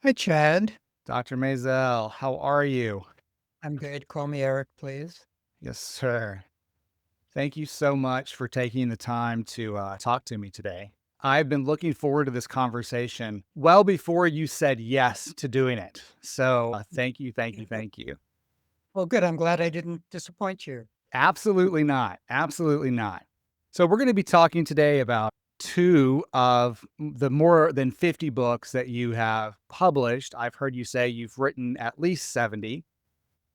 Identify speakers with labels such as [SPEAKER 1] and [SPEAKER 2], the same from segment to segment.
[SPEAKER 1] Hi, Chad.
[SPEAKER 2] Dr. Maisel, how are you?
[SPEAKER 1] I'm good. Call me Eric, please.
[SPEAKER 2] Yes, sir. Thank you so much for taking the time to talk to me today. I've been looking forward to this conversation well before you said yes to doing it. So thank you, thank you, thank you.
[SPEAKER 1] Well, good. I'm glad I didn't disappoint you.
[SPEAKER 2] Absolutely not. Absolutely not. So we're going to be talking today about two of the more than 50 books that you have published. I've heard you say you've written at least 70.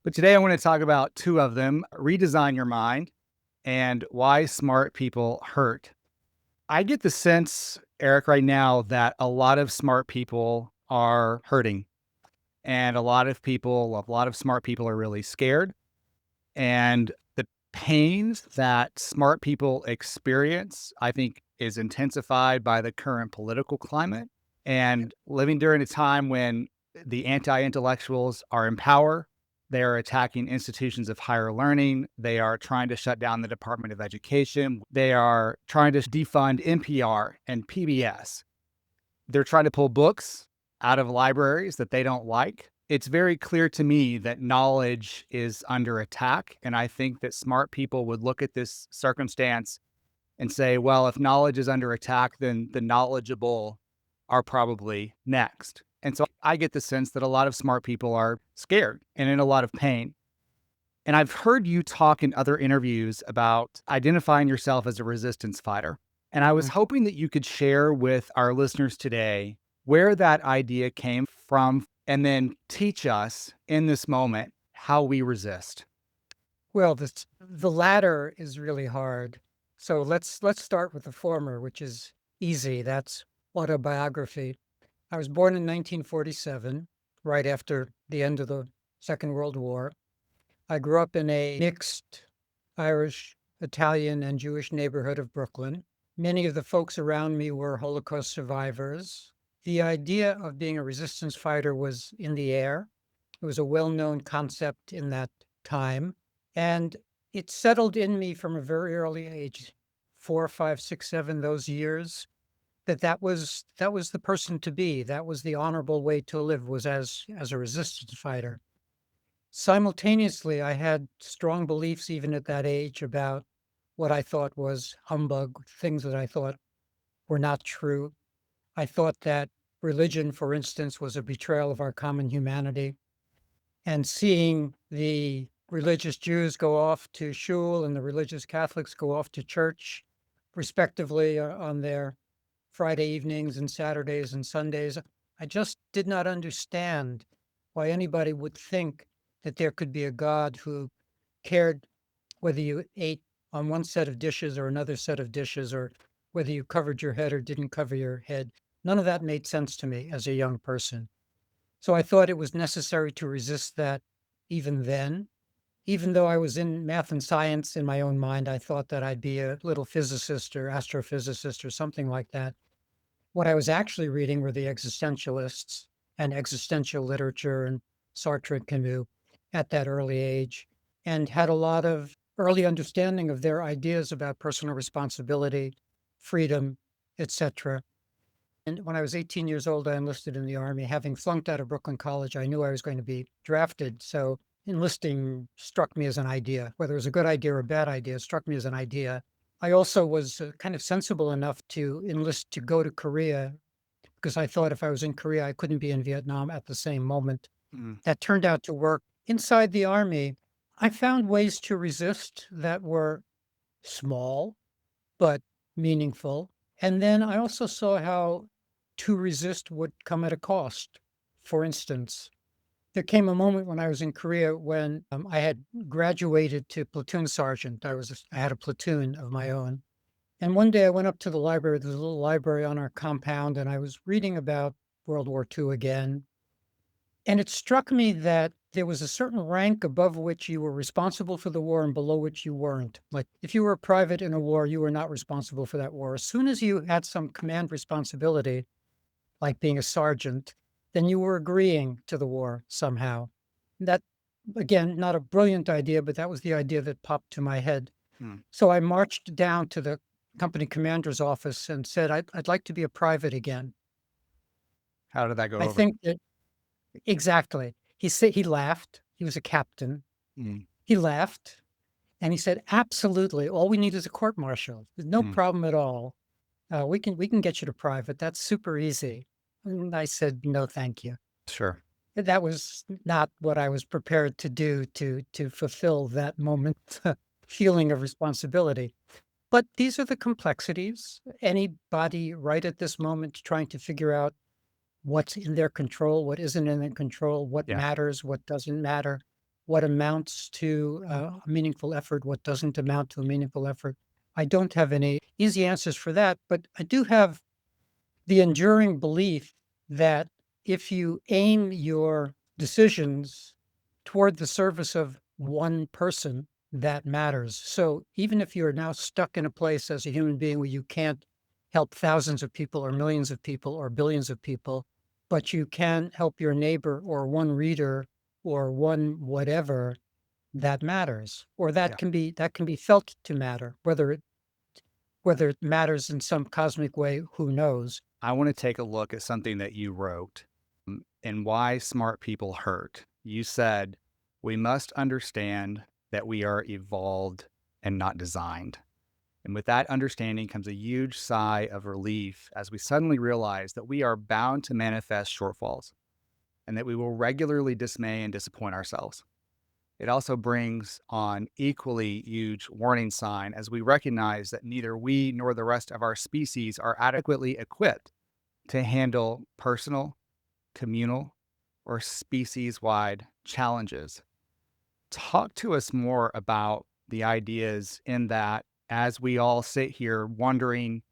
[SPEAKER 2] But today I want to talk about two of them: Redesign Your Mind and Why Smart People Hurt. I get the sense, Eric, right now that a lot of smart people are hurting, and a lot of smart people are really scared. And the pains that smart people experience, I think, is intensified by the current political climate and living during a time when the anti intellectuals are in power. They are attacking institutions of higher learning. They are trying to shut down the Department of Education. They are trying to defund NPR and PBS. They're trying to pull books out of libraries that they don't like. It's very clear to me that knowledge is under attack. And I think that smart people would look at this circumstance and say, well, if knowledge is under attack, then the knowledgeable are probably next. And so I get the sense that a lot of smart people are scared and in a lot of pain. And I've heard you talk in other interviews about identifying yourself as a resistance fighter. And I was
[SPEAKER 1] Mm.
[SPEAKER 2] hoping that you could share with our listeners today where that idea came from and then teach us in this moment how we resist.
[SPEAKER 1] Well, the latter is really hard. So let's start with the former, which is easy. That's autobiography. I was born in 1947, right after the end of the Second World War. I grew up in a mixed Irish, Italian, and Jewish neighborhood of Brooklyn. Many of the folks around me were Holocaust survivors. The idea of being a resistance fighter was in the air. It was a well known concept in that time. And it settled in me from a very early age, 4, 5, 6, 7, those years, that was the person to be. That was the honorable way to live, was as a resistance fighter. Simultaneously, I had strong beliefs even at that age about what I thought was humbug, things that I thought were not true. I thought that religion, for instance, was a betrayal of our common humanity. And seeing the religious Jews go off to shul and the religious Catholics go off to church, respectively, on their Friday evenings and Saturdays and Sundays, I just did not understand why anybody would think that there could be a God who cared whether you ate on one set of dishes or another set of dishes, or whether you covered your head or didn't cover your head. None of that made sense to me as a young person. So I thought it was necessary to resist that even then. Even though I was in math and science in my own mind, I thought that I'd be a little physicist or astrophysicist or something like that. What I was actually reading were the existentialists and existential literature and Sartre and Camus at that early age, and had a lot of early understanding of their ideas about personal responsibility, freedom, etc. And when I was 18 years old, I enlisted in the Army. Having flunked out of Brooklyn College, I knew I was going to be drafted. So enlisting struck me as an idea. Whether it was a good idea or a bad idea, it struck me as an idea. I also was kind of sensible enough to enlist to go to Korea, because I thought if I was in Korea, I couldn't be in Vietnam at the same moment.
[SPEAKER 2] Mm.
[SPEAKER 1] That turned out to work. Inside the Army, I found ways to resist that were small but meaningful. And then I also saw how to resist would come at a cost. For instance, there came a moment when I was in Korea when I had graduated to platoon sergeant. I had a platoon of my own. And one day I went up to the library. There's a little library on our compound, and I was reading about World War II again. And it struck me that there was a certain rank above which you were responsible for the war and below which you weren't. Like if you were a private in a war, you were not responsible for that war. As soon as you had some command responsibility, like being a sergeant, then you were agreeing to the war somehow. That, again, not a brilliant idea, but that was the idea that popped to my head.
[SPEAKER 2] Mm.
[SPEAKER 1] So I marched down to the company commander's office and said, I'd like to be a private again.
[SPEAKER 2] How did that go
[SPEAKER 1] I
[SPEAKER 2] over?
[SPEAKER 1] think that. Exactly. He said he laughed. He was a captain.
[SPEAKER 2] Mm,
[SPEAKER 1] He laughed and he said, "Absolutely. All we need is a court martial. There's no
[SPEAKER 2] mm,
[SPEAKER 1] problem at all. We can get you to private. That's super easy." And I said, "No, thank you."
[SPEAKER 2] sure.
[SPEAKER 1] That was not what I was prepared to do to fulfill that moment feeling of responsibility. But these are the complexities. Anybody right at this moment trying to figure out what's in their control, what isn't in their control, what
[SPEAKER 2] Yeah.
[SPEAKER 1] matters, what doesn't matter, what amounts to a meaningful effort, what doesn't amount to a meaningful effort. I don't have any easy answers for that, but I do have the enduring belief that if you aim your decisions toward the service of one person, that matters. So even if you're now stuck in a place as a human being where you can't help thousands of people or millions of people or billions of people, but you can help your neighbor or one reader or one whatever, that matters. Or
[SPEAKER 2] Yeah.
[SPEAKER 1] that can be felt to matter. Whether it matters in some cosmic way, who knows?
[SPEAKER 2] I want to take a look at something that you wrote and why smart people hurt. You said, we must understand that we are evolved and not designed. And with that understanding comes a huge sigh of relief as we suddenly realize that we are bound to manifest shortfalls and that we will regularly dismay and disappoint ourselves. It also brings on equally huge warning sign as we recognize that neither we nor the rest of our species are adequately equipped to handle personal, communal, or species wide challenges. Talk to us more about the ideas in that as we all sit here wondering,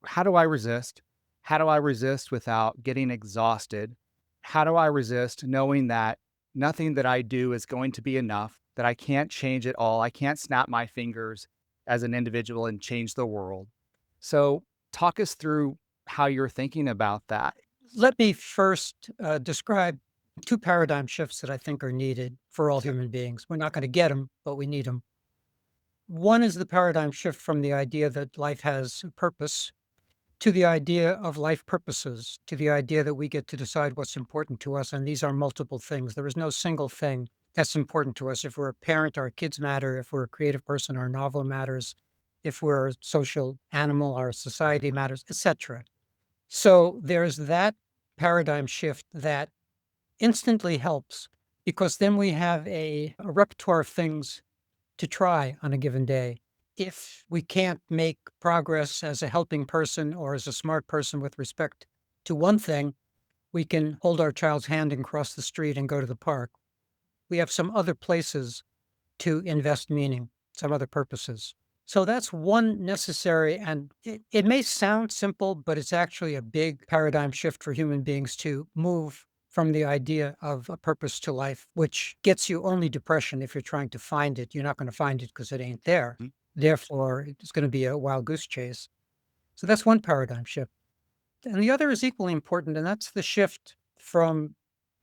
[SPEAKER 2] how do I resist? How do I resist without getting exhausted? How do I resist knowing that nothing that I do is going to be enough, that I can't change it all? I can't snap my fingers as an individual and change the world. So, talk us through how you're thinking about that.
[SPEAKER 1] Let me first describe two paradigm shifts that I think are needed for all human beings. We're not going to get them, but we need them. One is the paradigm shift from the idea that life has a purpose to the idea of life purposes, to the idea that we get to decide what's important to us. And these are multiple things. There is no single thing that's important to us. If we're a parent, our kids matter. If we're a creative person, our novel matters. If we're a social animal, our society matters, etc. So there's that paradigm shift that instantly helps because then we have a repertoire of things to try on a given day. If we can't make progress as a helping person or as a smart person with respect to one thing, we can hold our child's hand and cross the street and go to the park. We have some other places to invest meaning, some other purposes. So that's one necessary, and it may sound simple, but it's actually a big paradigm shift for human beings to move from the idea of a purpose to life, which gets you only depression if you're trying to find it. You're not going to find it because it ain't there.
[SPEAKER 2] Mm.
[SPEAKER 1] Therefore, it's going to be a wild goose chase. So that's one paradigm shift. And the other is equally important, and that's the shift from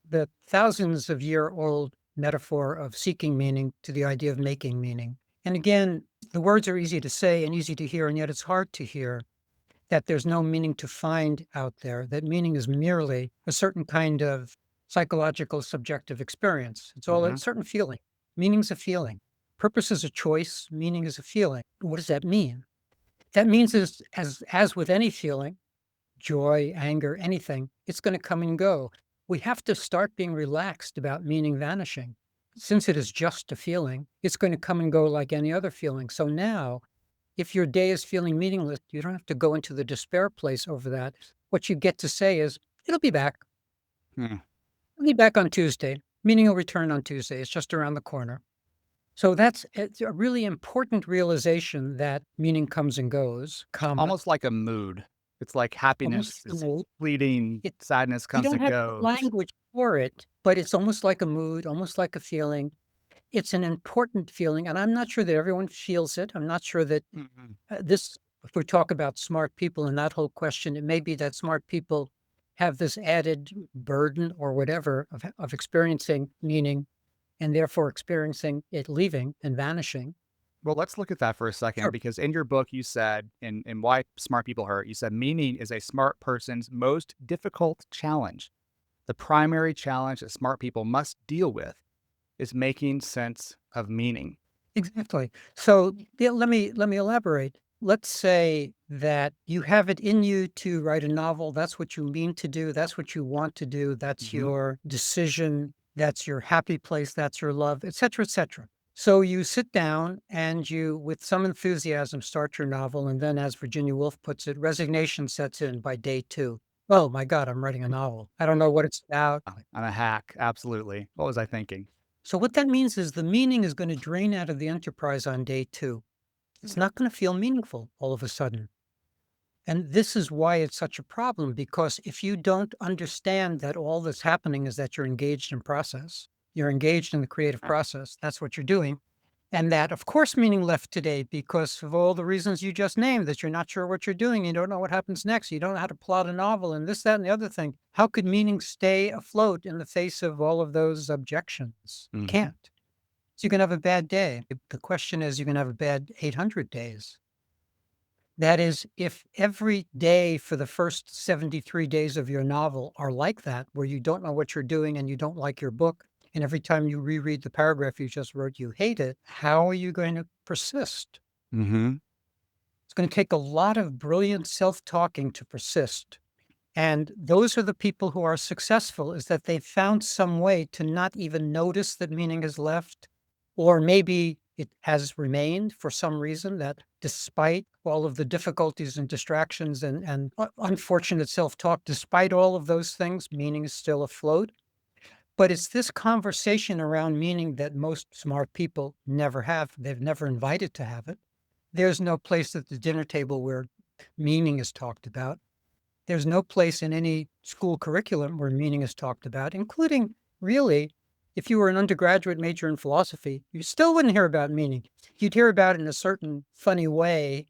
[SPEAKER 1] the thousands of year old metaphor of seeking meaning to the idea of making meaning. And again, the words are easy to say and easy to hear, and yet it's hard to hear that there's no meaning to find out there, that meaning is merely a certain kind of psychological subjective experience. It's all a
[SPEAKER 2] Mhm.
[SPEAKER 1] certain feeling. Meaning's a feeling. Purpose is a choice. Meaning is a feeling. What does that mean? That means is as with any feeling, joy, anger, anything, it's going to come and go. We have to start being relaxed about meaning vanishing. Since it is just a feeling, it's going to come and go like any other feeling. So now, if your day is feeling meaningless, you don't have to go into the despair place over that. What you get to say is, it'll be back.
[SPEAKER 2] Hmm.
[SPEAKER 1] It'll be back on Tuesday. Meaning will return on Tuesday. It's just around the corner. So it's a really important realization that meaning comes and goes, comma,
[SPEAKER 2] Almost like a mood. It's like
[SPEAKER 1] almost
[SPEAKER 2] happiness
[SPEAKER 1] like a
[SPEAKER 2] is
[SPEAKER 1] mood.
[SPEAKER 2] fleeting,
[SPEAKER 1] It
[SPEAKER 2] sadness
[SPEAKER 1] We
[SPEAKER 2] comes
[SPEAKER 1] don't
[SPEAKER 2] and
[SPEAKER 1] have
[SPEAKER 2] goes.
[SPEAKER 1] language for it, but it's almost like a mood, almost like a feeling. It's an important feeling, and I'm not sure that everyone feels it. I'm not sure that
[SPEAKER 2] Mhm.
[SPEAKER 1] this, if we talk about smart people and that whole question, it may be that smart people have this added burden or whatever of experiencing meaning and therefore experiencing it leaving and vanishing.
[SPEAKER 2] Well, let's look at that for a second
[SPEAKER 1] Sure.
[SPEAKER 2] because in your book, you said, in Why Smart People Hurt, you said meaning is a smart person's most difficult challenge. The primary challenge that smart people must deal with is making sense of meaning.
[SPEAKER 1] Exactly. So yeah, let me elaborate. Let's say that you have it in you to write a novel. That's what you mean to do. That's what you want to do. That's
[SPEAKER 2] Mhm.
[SPEAKER 1] your decision. That's your happy place. That's your love, et cetera, et cetera. So you sit down and you, with some enthusiasm, start your novel. And then, as Virginia Woolf puts it, resignation sets in by day two. Oh my God, I'm writing a novel. I don't know what it's about.
[SPEAKER 2] I'm a hack. Absolutely. What was I thinking?
[SPEAKER 1] So what that means is the meaning is going to drain out of the enterprise on day two. It's not going to feel meaningful all of a sudden. And this is why it's such a problem, because if you don't understand that all that's happening is that you're engaged in process, you're engaged in the creative process, that's what you're doing. And that, of course, meaning left today because of all the reasons you just named, that you're not sure what you're doing. You don't know what happens next. You don't know how to plot a novel and this, that, and the other thing. How could meaning stay afloat in the face of all of those objections? It
[SPEAKER 2] Mhm.
[SPEAKER 1] can't. So you can have a bad day. The question is, you can have a bad 800 days. That is, if every day for the first 73 days of your novel are like that, where you don't know what you're doing and you don't like your book, and every time you reread the paragraph you just wrote, you hate it, how are you going to persist?
[SPEAKER 2] Mhm.
[SPEAKER 1] It's going to take a lot of brilliant self talking to persist. And those are the people who are successful, is that they've found some way to not even notice that meaning has left, or maybe it has remained for some reason, that despite all of the difficulties and distractions and unfortunate self-talk, despite all of those things, meaning is still afloat. But it's this conversation around meaning that most smart people never have. They've never invited to have it. There's no place at the dinner table where meaning is talked about. There's no place in any school curriculum where meaning is talked about, including, really, if you were an undergraduate major in philosophy, you still wouldn't hear about meaning. You'd hear about it in a certain funny way,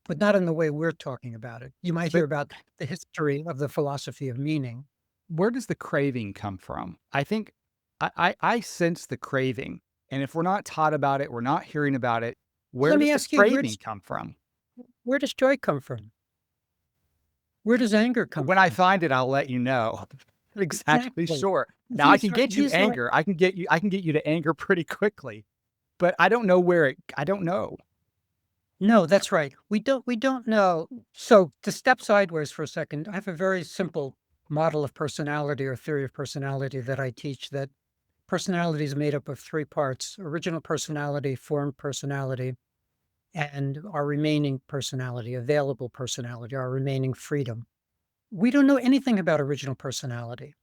[SPEAKER 1] but not in the way we're talking about it. You might hear
[SPEAKER 2] But
[SPEAKER 1] about the history of the philosophy of meaning.
[SPEAKER 2] where does the craving come from? I think I sense the craving. And if we're not taught about it, we're not hearing about it, where
[SPEAKER 1] Let
[SPEAKER 2] does
[SPEAKER 1] me
[SPEAKER 2] the
[SPEAKER 1] ask you,
[SPEAKER 2] craving come from?
[SPEAKER 1] where does joy come from? Where does anger come
[SPEAKER 2] When I
[SPEAKER 1] from?
[SPEAKER 2] find it, I'll let you know. Exactly
[SPEAKER 1] Exactly.
[SPEAKER 2] sure. Now I
[SPEAKER 1] These
[SPEAKER 2] can
[SPEAKER 1] are
[SPEAKER 2] get you
[SPEAKER 1] these are
[SPEAKER 2] anger. I can get you to anger pretty quickly, but I don't know where it I don't know.
[SPEAKER 1] No, that's right. We don't know. So to step sideways for a second, I have a very simple model of personality or theory of personality that I teach, that personality is made up of three parts: original personality, formed personality, and our remaining personality, available personality, our remaining freedom. We don't know anything about original personality.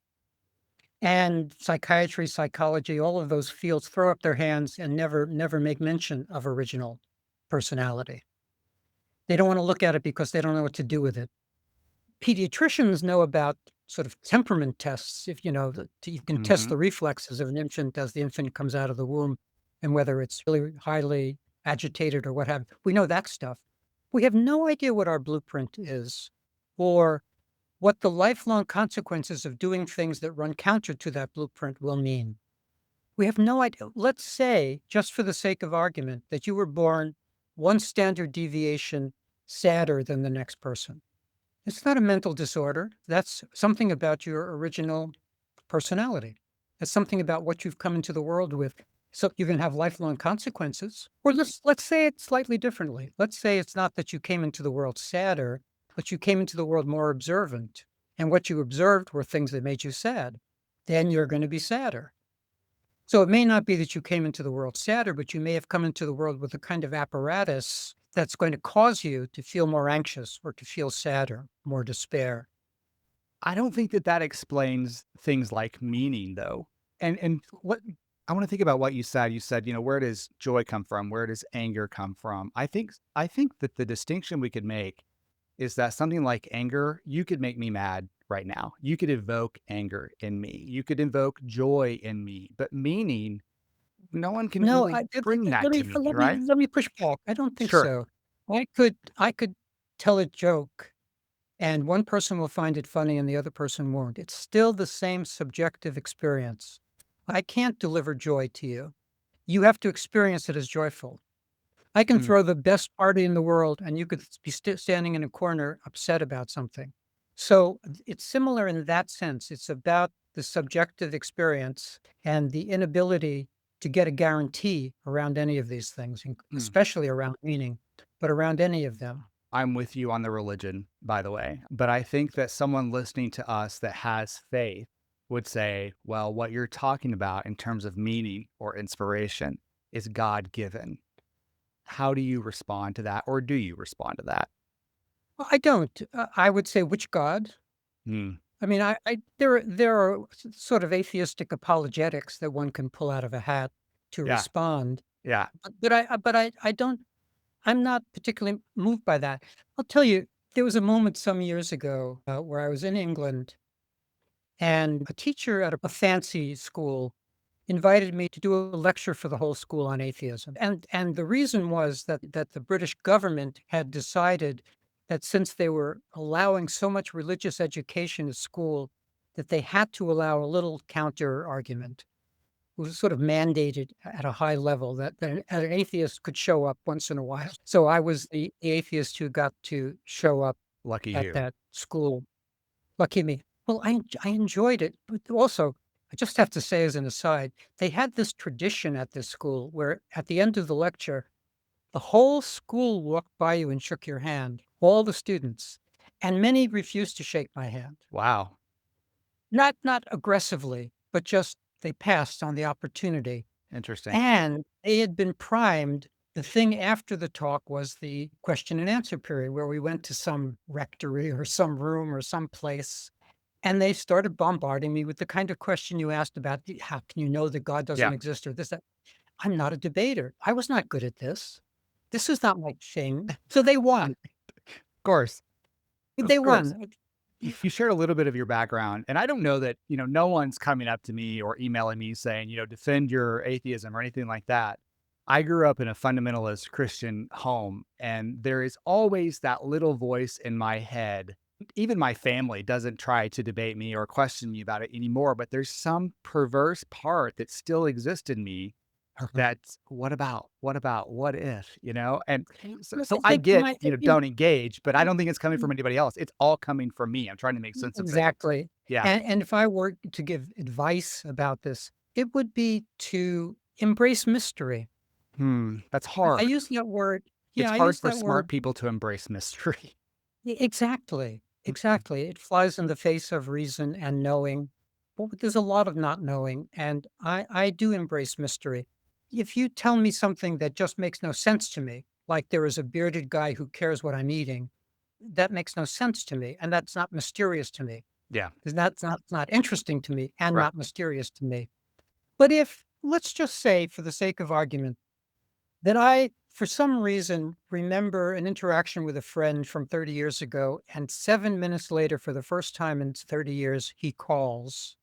[SPEAKER 1] And psychiatry, psychology, all of those fields throw up their hands and never make mention of original personality. They don't want to look at it because they don't know what to do with it. Pediatricians know about sort of temperament tests. If you know, you can test
[SPEAKER 2] Mhm.
[SPEAKER 1] the reflexes of an infant as the infant comes out of the womb and whether it's really highly agitated or what have you. We know that stuff. We have no idea what our blueprint is or what the lifelong consequences of doing things that run counter to that blueprint will mean. We have no idea. Let's say, just for the sake of argument, that you were born one standard deviation sadder than the next person. It's not a mental disorder. That's something about your original personality. It's something about what you've come into the world with. So you're going to have lifelong consequences. Or let's say it slightly differently. Let's say it's not that you came into the world sadder, but you came into the world more observant. And what you observed were things that made you sad. Then you're going to be sadder. So it may not be that you came into the world sadder, but you may have come into the world with a kind of apparatus that's going to cause you to feel more anxious or to feel sadder, more despair.
[SPEAKER 2] I don't think that that explains things like meaning though. And what I want to think about what you said. You said, you know, where does joy come from? Where does anger come from? I think that the distinction we could make is that something like anger, you could make me mad right now. You could evoke anger in me. You could invoke joy in me. But meaning, no one can
[SPEAKER 1] No,
[SPEAKER 2] really bring that
[SPEAKER 1] let
[SPEAKER 2] to
[SPEAKER 1] me
[SPEAKER 2] me,
[SPEAKER 1] let me
[SPEAKER 2] right?
[SPEAKER 1] let me push back. I don't think
[SPEAKER 2] Sure.
[SPEAKER 1] so. I could tell a joke and one person will find it funny and the other person won't. It's still the same subjective experience. I can't deliver joy to you. You have to experience it as joyful. I can
[SPEAKER 2] Mm.
[SPEAKER 1] throw the best party in the world and you could be standing in a corner upset about something. So it's similar in that sense. It's about the the subjective experience and the inability to get a guarantee around any of these things,
[SPEAKER 2] Hmm.
[SPEAKER 1] especially around meaning, but around any of them.
[SPEAKER 2] I'm with you on the religion, by the way. But I think that someone listening to us that has faith would say, well, what you're talking about in terms of meaning or inspiration is God given. How do you respond to that? Or do you respond to that?
[SPEAKER 1] Well, I don't. I would say, which God?
[SPEAKER 2] Hmm.
[SPEAKER 1] I mean, there are sort of atheistic apologetics that one can pull out of a hat to
[SPEAKER 2] Yeah.
[SPEAKER 1] respond,
[SPEAKER 2] Yeah.
[SPEAKER 1] but I don't. I'm not particularly moved by that. I'll tell you, there was a moment some years ago where I was in England, and a teacher at a fancy school invited me to do a lecture for the whole school on atheism. And the reason was that the British government had decided that since they were allowing so much religious education at school, that they had to allow a little counter argument. It was sort of mandated at a high level that an atheist could show up once in a while. So I was the atheist who got to show up
[SPEAKER 2] Lucky
[SPEAKER 1] at
[SPEAKER 2] you.
[SPEAKER 1] that school. Lucky me. Well, I enjoyed it, but also, I just have to say as an aside, they had this tradition at this school where at the end of the lecture, the whole school walked by you and shook your hand, all the students, and many refused to shake my hand.
[SPEAKER 2] Wow.
[SPEAKER 1] Not aggressively, but just they passed on the opportunity.
[SPEAKER 2] Interesting.
[SPEAKER 1] And they had been primed. The thing after the talk was the question and answer period where we went to some rectory or some room or some place, and they started bombarding me with the kind of question you asked about how can you know that God doesn't
[SPEAKER 2] Yeah.
[SPEAKER 1] exist or this, that. I'm not a debater. I was not good at this. This is not my thing. So they won.
[SPEAKER 2] Of course. Of
[SPEAKER 1] They
[SPEAKER 2] course.
[SPEAKER 1] won.
[SPEAKER 2] You shared a little bit of your background, and I don't know that, no one's coming up to me or emailing me saying, defend your atheism or anything like that. I grew up in a fundamentalist Christian home, and there is always that little voice in my head. Even my family doesn't try to debate me or question me about it anymore, but there's some perverse part that still exists in me. That's what if, And so
[SPEAKER 1] I
[SPEAKER 2] I
[SPEAKER 1] think
[SPEAKER 2] get,
[SPEAKER 1] my,
[SPEAKER 2] don't engage, but I don't think it's coming from anybody else. It's all coming from me. I'm trying to make sense of things.
[SPEAKER 1] exactly.
[SPEAKER 2] Yeah.
[SPEAKER 1] And if I were to give advice about this, it would be to embrace mystery.
[SPEAKER 2] That's
[SPEAKER 1] I
[SPEAKER 2] hard.
[SPEAKER 1] use that word.
[SPEAKER 2] It's
[SPEAKER 1] Yeah, I
[SPEAKER 2] hard
[SPEAKER 1] use
[SPEAKER 2] for
[SPEAKER 1] that
[SPEAKER 2] smart
[SPEAKER 1] word.
[SPEAKER 2] people to embrace mystery.
[SPEAKER 1] Exactly. Exactly. It flies in the face of reason and knowing. But there's a lot of not knowing. And I do embrace mystery. If you tell me something that just makes no sense to me, like there is a bearded guy who cares what I'm eating, that makes no sense to me. And that's not mysterious to me.
[SPEAKER 2] Yeah.
[SPEAKER 1] Because that's not interesting to me and
[SPEAKER 2] Right.
[SPEAKER 1] not mysterious to me. But if, let's just say, for the sake of argument, that I, for some reason, remember an interaction with a friend from 30 years ago, and 7 minutes later, for the first time in 30 years, he calls.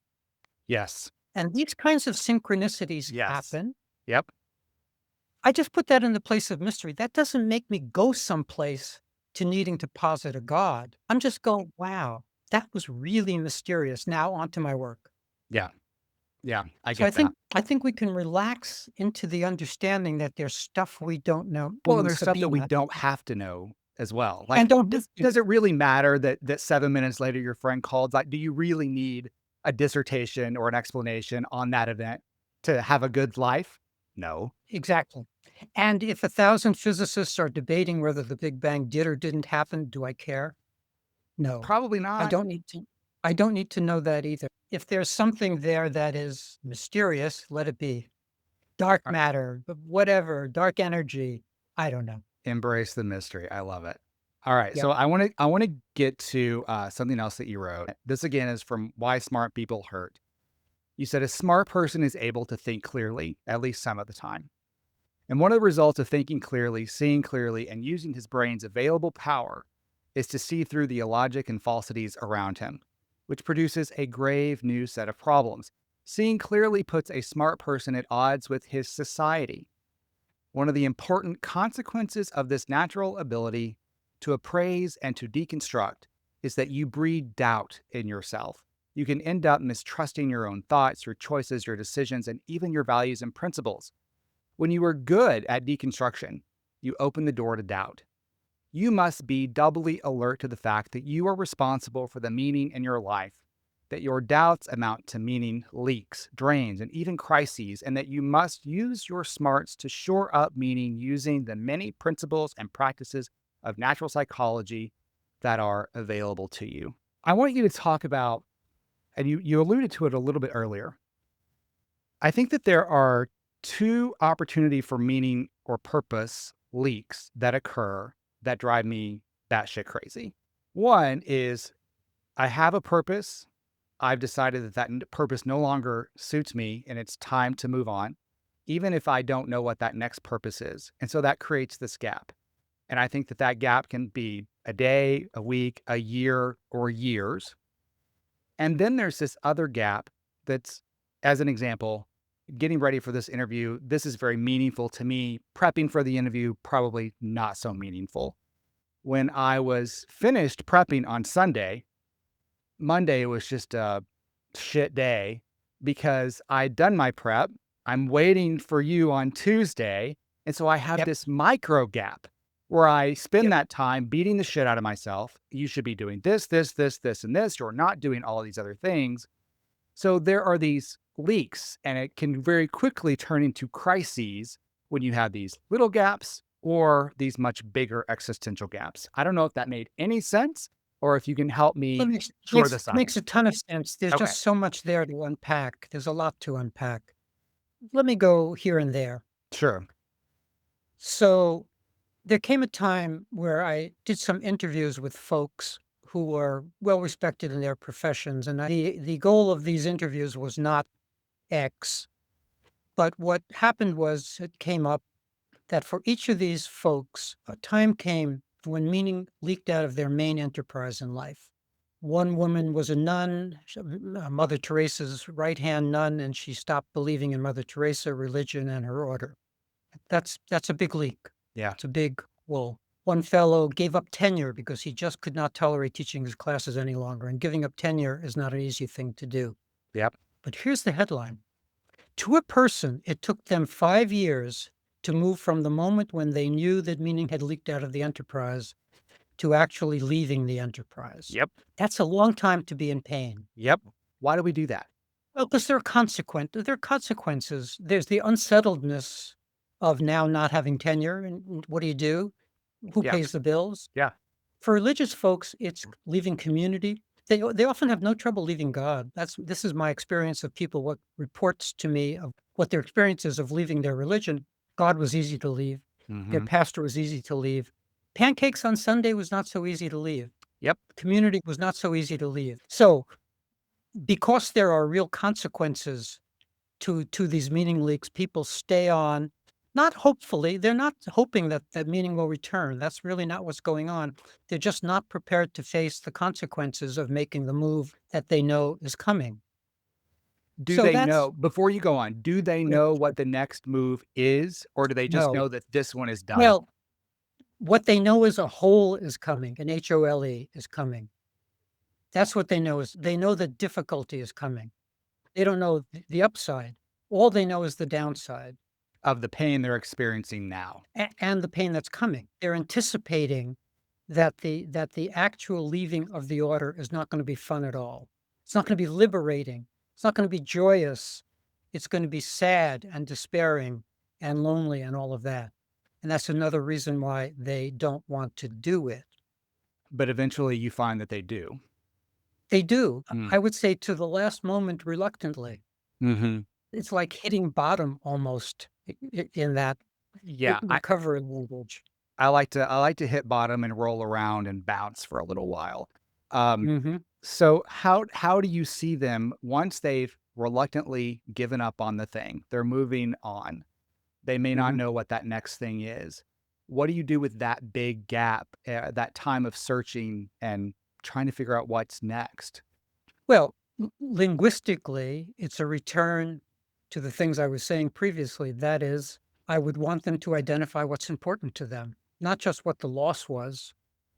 [SPEAKER 2] Yes.
[SPEAKER 1] And these kinds of synchronicities
[SPEAKER 2] Yes.
[SPEAKER 1] happen.
[SPEAKER 2] Yep.
[SPEAKER 1] I just put that in the place of mystery. That doesn't make me go someplace to needing to posit a God. I'm just going, wow, that was really mysterious. Now on to my work.
[SPEAKER 2] Yeah. Yeah. I
[SPEAKER 1] So I
[SPEAKER 2] get that.
[SPEAKER 1] think I think we can relax into the understanding that there's stuff we don't know.
[SPEAKER 2] Well, and
[SPEAKER 1] Boom,
[SPEAKER 2] there's stuff that we
[SPEAKER 1] Sabina.
[SPEAKER 2] don't have to know as well. Like,
[SPEAKER 1] And don't
[SPEAKER 2] does it really matter that 7 minutes later your friend called? Like, do you really need a dissertation or an explanation on that event to have a good life? No,
[SPEAKER 1] exactly. And if 1,000 physicists are debating whether the Big Bang did or didn't happen, do I care? No.
[SPEAKER 2] probably
[SPEAKER 1] I
[SPEAKER 2] not.
[SPEAKER 1] don't need to I don't need to know that either. If there's something there that is mysterious, let it be. Dark
[SPEAKER 2] Uh,
[SPEAKER 1] matter, whatever, dark energy, I don't know.
[SPEAKER 2] Embrace the mystery. I love it. All right,
[SPEAKER 1] Yep.
[SPEAKER 2] so I want to get to something else that you wrote. This again is from Why Smart People Hurt. You said a smart person is able to think clearly, at least some of the time. And one of the results of thinking clearly, seeing clearly, and using his brain's available power is to see through the illogic and falsities around him, which produces a grave new set of problems. Seeing clearly puts a smart person at odds with his society. One of the important consequences of this natural ability to appraise and to deconstruct is that you breed doubt in yourself. You can end up mistrusting your own thoughts, your choices, your decisions, and even your values and principles. When you are good at deconstruction, you open the door to doubt. You must be doubly alert to the fact that you are responsible for the meaning in your life. that your doubts amount to meaning leaks, drains, and even crises, and that you must use your smarts to shore up meaning using the many principles and practices of natural psychology that are available to you. I want you to talk about, and you alluded to it a little bit earlier. I think that there are two opportunity for meaning or purpose leaks that occur that drive me batshit crazy. One is I have a purpose. I've decided that purpose no longer suits me and it's time to move on, even if I don't know what that next purpose is. And so that creates this gap. And I think that that gap can be a day, a week, a year, or years. And then there's this other gap that's, as an example, getting ready for this interview. This is very meaningful to me. Prepping for the interview, probably not so meaningful. When I was finished prepping on Sunday, Monday was just a shit day because I'd done my prep. I'm waiting for you on Tuesday. And so I have
[SPEAKER 1] Yep.
[SPEAKER 2] this micro gap where I spend
[SPEAKER 1] Yep.
[SPEAKER 2] that time beating the shit out of myself. You should be doing this, this, this, this, and this. You're not doing all of these other things. So there are these leaks, and it can very quickly turn into crises when you have these little gaps or these much bigger existential gaps. I don't know if that made any sense or if you can help
[SPEAKER 1] It
[SPEAKER 2] me
[SPEAKER 1] makes,
[SPEAKER 2] shore
[SPEAKER 1] makes,
[SPEAKER 2] this up.
[SPEAKER 1] makes a ton of sense. There's
[SPEAKER 2] Okay,
[SPEAKER 1] just so much there to unpack. There's a lot to unpack. Let me go here and there.
[SPEAKER 2] sure.
[SPEAKER 1] So there came a time where I did some interviews with folks who were well respected in their professions. And the goal of these interviews was not X. But what happened was it came up that for each of these folks, a time came when meaning leaked out of their main enterprise in life. One woman was a nun, Mother Teresa's right hand nun, and she stopped believing in Mother Teresa, religion, and her order. That's a big leak.
[SPEAKER 2] Yeah.
[SPEAKER 1] It's a big wool. One fellow gave up tenure because he just could not tolerate teaching his classes any longer, and giving up tenure is not an easy thing to do.
[SPEAKER 2] Yep.
[SPEAKER 1] But here's the headline. To a person, it took them 5 years to move from the moment when they knew that meaning had leaked out of the enterprise to actually leaving the enterprise.
[SPEAKER 2] Yep.
[SPEAKER 1] That's a long time to be in pain.
[SPEAKER 2] Yep. Why do we do that?
[SPEAKER 1] Well, because there are consequences. There's the unsettledness of now not having tenure, and what do you do? Who
[SPEAKER 2] Yeah.
[SPEAKER 1] pays the bills?
[SPEAKER 2] Yeah.
[SPEAKER 1] For religious folks, it's leaving community. They often have no trouble leaving God. This is my experience of people. What reports to me of what their experience is of leaving their religion. God was easy to leave. Their
[SPEAKER 2] Hmm.
[SPEAKER 1] pastor was easy to leave. Pancakes on Sunday was not so easy to leave.
[SPEAKER 2] Yep.
[SPEAKER 1] Community was not so easy to leave. So, because there are real consequences to these meaning leaks, people stay on. Not hopefully, they're not hoping that that meaning will return. That's really not what's going on. They're just not prepared to face the consequences of making the move that they know is coming.
[SPEAKER 2] Do
[SPEAKER 1] So
[SPEAKER 2] they
[SPEAKER 1] that's
[SPEAKER 2] know, before you go on, do they
[SPEAKER 1] yeah,
[SPEAKER 2] know
[SPEAKER 1] sure.
[SPEAKER 2] what the next move is, or do they just
[SPEAKER 1] No.
[SPEAKER 2] know that this one is done?
[SPEAKER 1] Well, what they know is a hole is coming, an HOLE is coming. That's what they know is they know the difficulty is coming. They don't know the upside. All they know is the downside
[SPEAKER 2] Of the pain they're experiencing now.
[SPEAKER 1] and the pain that's coming. They're anticipating that the actual leaving of the order is not going to be fun at all. It's not going to be liberating. It's not going to be joyous. It's going to be sad and despairing and lonely and all of that. And that's another reason why they don't want to do it.
[SPEAKER 2] But eventually you find that they do.
[SPEAKER 1] They do.
[SPEAKER 2] Mm.
[SPEAKER 1] I would say to the last moment reluctantly.
[SPEAKER 2] Mhm.
[SPEAKER 1] It's like hitting bottom almost in that
[SPEAKER 2] Yeah,
[SPEAKER 1] recovery language.
[SPEAKER 2] I like to hit bottom and roll around and bounce for a little while. Um,
[SPEAKER 1] Mhm,
[SPEAKER 2] so how do you see them once they've reluctantly given up on the thing? They're moving on. They may not
[SPEAKER 1] mhm.
[SPEAKER 2] know what that next thing is. What do you do with that big gap, that time of searching and trying to figure out what's next?
[SPEAKER 1] Well, linguistically, it's a return to the things I was saying previously. That is, I would want them to identify what's important to them, not just what the loss was,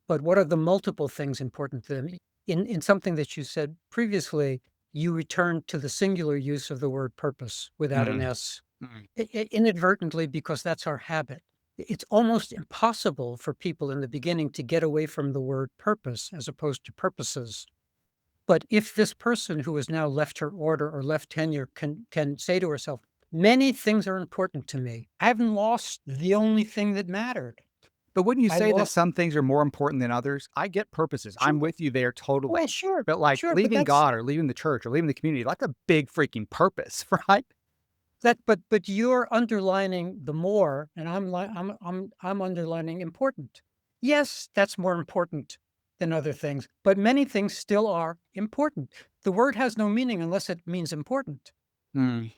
[SPEAKER 1] but what are the multiple things important to them. In something that you said previously, you returned to the singular use of the word purpose without an
[SPEAKER 2] Mhm.
[SPEAKER 1] S.
[SPEAKER 2] Mhm.
[SPEAKER 1] Inadvertently, because that's our habit. It's almost impossible for people in the beginning to get away from the word purpose as opposed to purposes. But if this person who has now left her order or left tenure can say to herself, many things are important to me. I haven't lost the only thing that mattered.
[SPEAKER 2] But wouldn't you
[SPEAKER 1] I
[SPEAKER 2] say that
[SPEAKER 1] lost
[SPEAKER 2] some things are more important than others? I get purposes. I'm
[SPEAKER 1] sure.
[SPEAKER 2] with you there
[SPEAKER 1] Well,
[SPEAKER 2] totally.
[SPEAKER 1] sure,
[SPEAKER 2] But like
[SPEAKER 1] sure, but
[SPEAKER 2] leaving God or leaving the church or leaving the community, that's a big freaking purpose, right?
[SPEAKER 1] but you're underlining the more, and I'm underlining important. Yes, that's more important than other things, but many things still are important. The word has no meaning unless it means important.
[SPEAKER 2] Mm,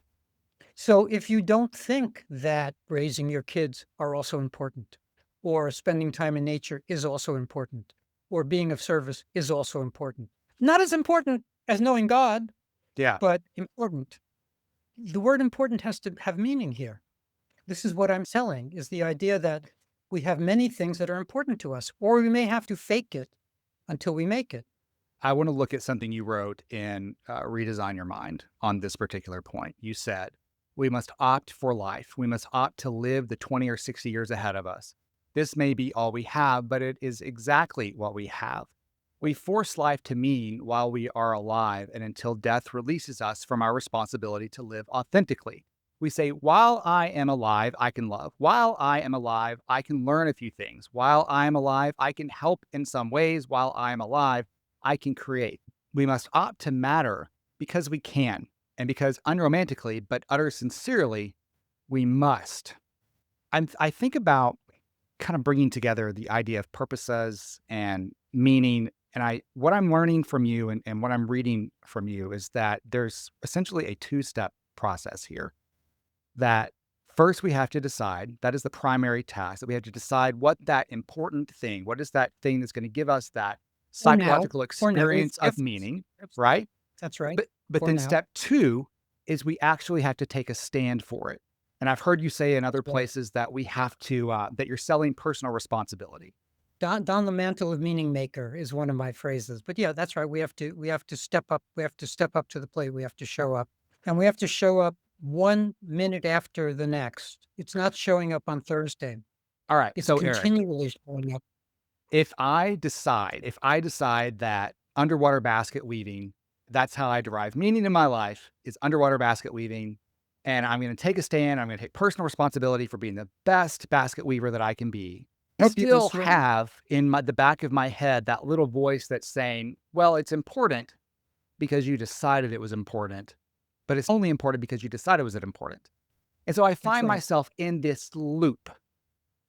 [SPEAKER 1] So if you don't think that raising your kids are also important, or spending time in nature is also important, or being of service is also important, not as important as knowing God,
[SPEAKER 2] yeah.
[SPEAKER 1] but important. The word important has to have meaning here. This is what I'm selling, is the idea that we have many things that are important to us, or we may have to fake it until we make it.
[SPEAKER 2] I want to look at something you wrote in Redesign Your Mind on this particular point. You said, we must opt for life. We must opt to live the 20 or 60 years ahead of us. This may be all we have, but it is exactly what we have. We force life to mean while we are alive and until death releases us from our responsibility to live authentically. We say, while I am alive, I can love. While I am alive, I can learn a few things. While I am alive, I can help in some ways. While I am alive, I can create. We must opt to matter because we can, and because unromantically, but utter sincerely, we must. I think about kind of bringing together the idea of purposes and meaning. And what I'm learning from you and what I'm reading from you is that there's essentially a two-step process here. That first we have to decide, that is the primary task, that we have to decide what that important thing, what is that thing that's going to give us that
[SPEAKER 1] For now,
[SPEAKER 2] psychological
[SPEAKER 1] for now,
[SPEAKER 2] experience of meaning, right?
[SPEAKER 1] that's right.
[SPEAKER 2] But
[SPEAKER 1] For
[SPEAKER 2] then
[SPEAKER 1] now,
[SPEAKER 2] step two is we actually have to take a stand for it. And I've heard you say in other
[SPEAKER 1] that's right.
[SPEAKER 2] places that we have to that you're selling personal responsibility.
[SPEAKER 1] Don the mantle of meaning maker is one of my phrases. But yeah, that's right. We have to step up. We have to step up to the plate. We have to show up. And we have to show up 1 minute after the next. It's not showing up on Thursday.
[SPEAKER 2] All right.
[SPEAKER 1] It's
[SPEAKER 2] So Eric,
[SPEAKER 1] continually showing up.
[SPEAKER 2] if I decide that underwater basket weaving, that's how I derive meaning in my life is underwater basket weaving, and I'm going to take a stand, I'm going to take personal responsibility for being the best basket weaver that I can be. I
[SPEAKER 1] Help people
[SPEAKER 2] still
[SPEAKER 1] swim.
[SPEAKER 2] have in the back of my head that little voice that's saying, well, it's important because you decided it was important, but it's only important because you decided it was important. And so I
[SPEAKER 1] That's
[SPEAKER 2] find
[SPEAKER 1] right.
[SPEAKER 2] myself in this loop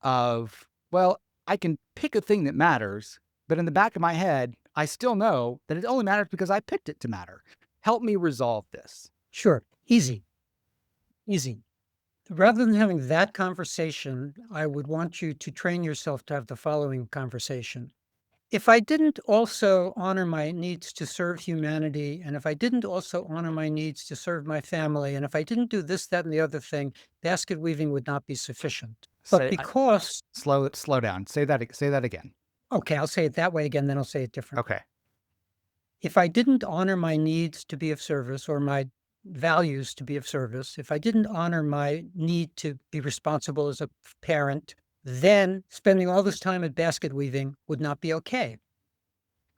[SPEAKER 2] of, well, I can pick a thing that matters, but in the back of my head, I still know that it only matters because I picked it to matter. Help me resolve this.
[SPEAKER 1] Sure. Easy. Easy. Rather than having that conversation, I would want you to train yourself to have the following conversation. If I didn't also honor my needs to serve humanity, and if I didn't also honor my needs to serve my family, and if I didn't do this, that, and the other thing, basket weaving would not be sufficient. But
[SPEAKER 2] Say,
[SPEAKER 1] because,
[SPEAKER 2] slow down. Say that again.
[SPEAKER 1] okay, I'll say it that way again, then I'll say it differently.
[SPEAKER 2] Okay.
[SPEAKER 1] If I didn't honor my needs to be of service or my values to be of service, if I didn't honor my need to be responsible as a parent, then spending all this time at basket weaving would not be okay.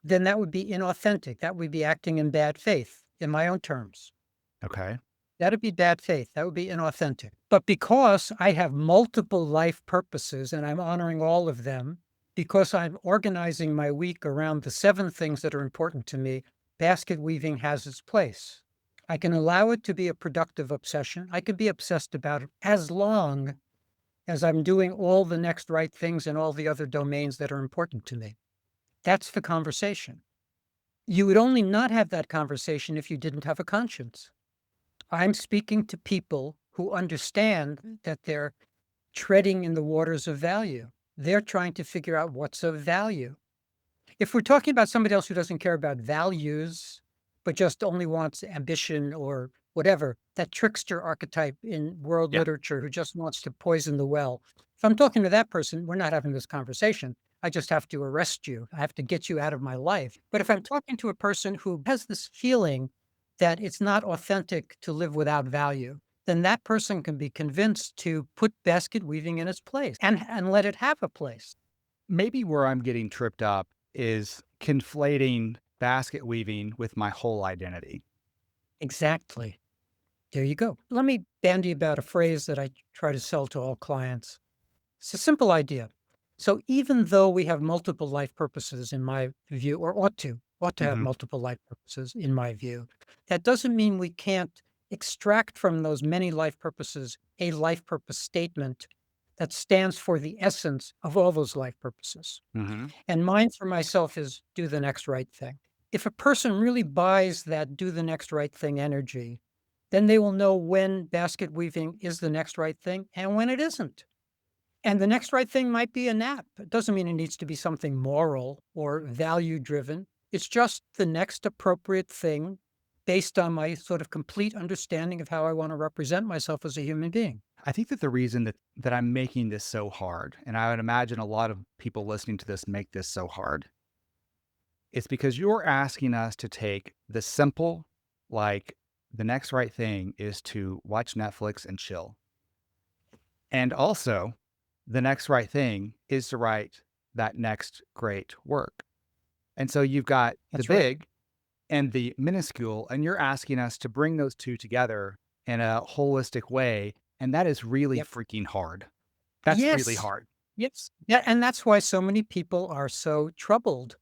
[SPEAKER 1] Then that would be inauthentic. That would be acting in bad faith, in my own terms.
[SPEAKER 2] Okay.
[SPEAKER 1] That'd be bad faith. That would be inauthentic. But because I have multiple life purposes and I'm honoring all of them, because I'm organizing my week around the 7 things that are important to me, basket weaving has its place. I can allow it to be a productive obsession. I can be obsessed about it as long as I'm doing all the next right things in all the other domains that are important to me. That's the conversation. You would only not have that conversation if you didn't have a conscience. I'm speaking to people who understand that they're treading in the waters of value. They're trying to figure out what's of value. If we're talking about somebody else who doesn't care about values, but just only wants ambition or whatever, that trickster archetype in world
[SPEAKER 2] Yeah.
[SPEAKER 1] literature who just wants to poison the well. If I'm talking to that person, we're not having this conversation. I just have to arrest you. I have to get you out of my life. But if I'm talking to a person who has this feeling that it's not authentic to live without value, then that person can be convinced to put basket weaving in its place and let it have a place.
[SPEAKER 2] Maybe where I'm getting tripped up is conflating basket weaving with my whole identity.
[SPEAKER 1] Exactly. There you go. Let me bandy about a phrase that I try to sell to all clients. It's a simple idea. So even though we have multiple life purposes, in my view, or ought to have
[SPEAKER 2] Hmm.
[SPEAKER 1] multiple life purposes, in my view, that doesn't mean we can't extract from those many life purposes a life purpose statement that stands for the essence of all those life purposes.
[SPEAKER 2] Hmm.
[SPEAKER 1] And mine for myself is do the next right thing. If a person really buys that do the next right thing energy, then they will know when basket weaving is the next right thing and when it isn't. And the next right thing might be a nap. It doesn't mean it needs to be something moral or value driven. It's just the next appropriate thing based on my sort of complete understanding of how I want to represent myself as a human being.
[SPEAKER 2] I think that the reason that I'm making this so hard, and I would imagine a lot of people listening to this make this so hard, is because you're asking us to take the simple, like the next right thing is to watch Netflix and chill. And also, the next right thing is to write that next great work. And so you've got the
[SPEAKER 1] That's right.
[SPEAKER 2] big and the minuscule, and you're asking us to bring those two together in a holistic way. And that is really
[SPEAKER 1] Yep.
[SPEAKER 2] freaking hard. That's really
[SPEAKER 1] Yes.
[SPEAKER 2] hard.
[SPEAKER 1] Yes. Yeah. And that's why so many people are so troubled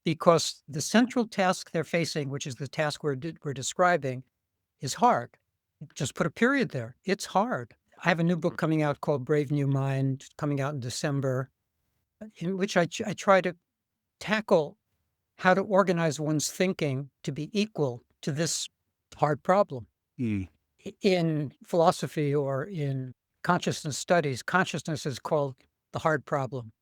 [SPEAKER 1] because the central task they're facing, which is the task we're describing, is hard. Just put a period there. It's hard. I have a new book coming out called Brave New Mind, coming out in December, in which I try to tackle how to organize one's thinking to be equal to this hard problem.
[SPEAKER 2] Mm.
[SPEAKER 1] In philosophy or in consciousness studies, consciousness is called the hard problem.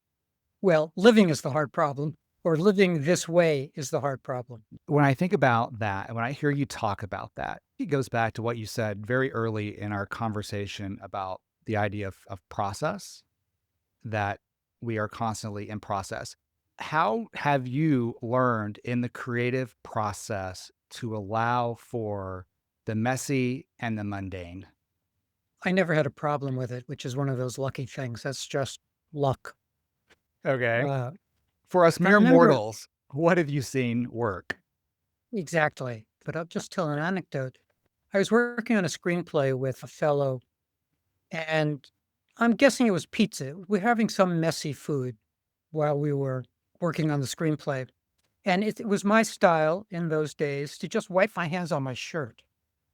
[SPEAKER 1] Well, living is the hard problem, or living this way is the hard problem.
[SPEAKER 2] When I think about that, and when I hear you talk about that, it goes back to what you said very early in our conversation about the idea of process, that we are constantly in process. How have you learned in the creative process to allow for the messy and the mundane?
[SPEAKER 1] I never had a problem with it, which is one of those lucky things. That's just luck.
[SPEAKER 2] Okay.
[SPEAKER 1] Uh,
[SPEAKER 2] For us
[SPEAKER 1] I
[SPEAKER 2] mere
[SPEAKER 1] remember
[SPEAKER 2] mortals, what have you seen work?
[SPEAKER 1] exactly, but I'll just tell an anecdote. I was working on a screenplay with a fellow, and I'm guessing it was pizza. We're having some messy food while we were working on the screenplay. And it was my style in those days to just wipe my hands on my shirt.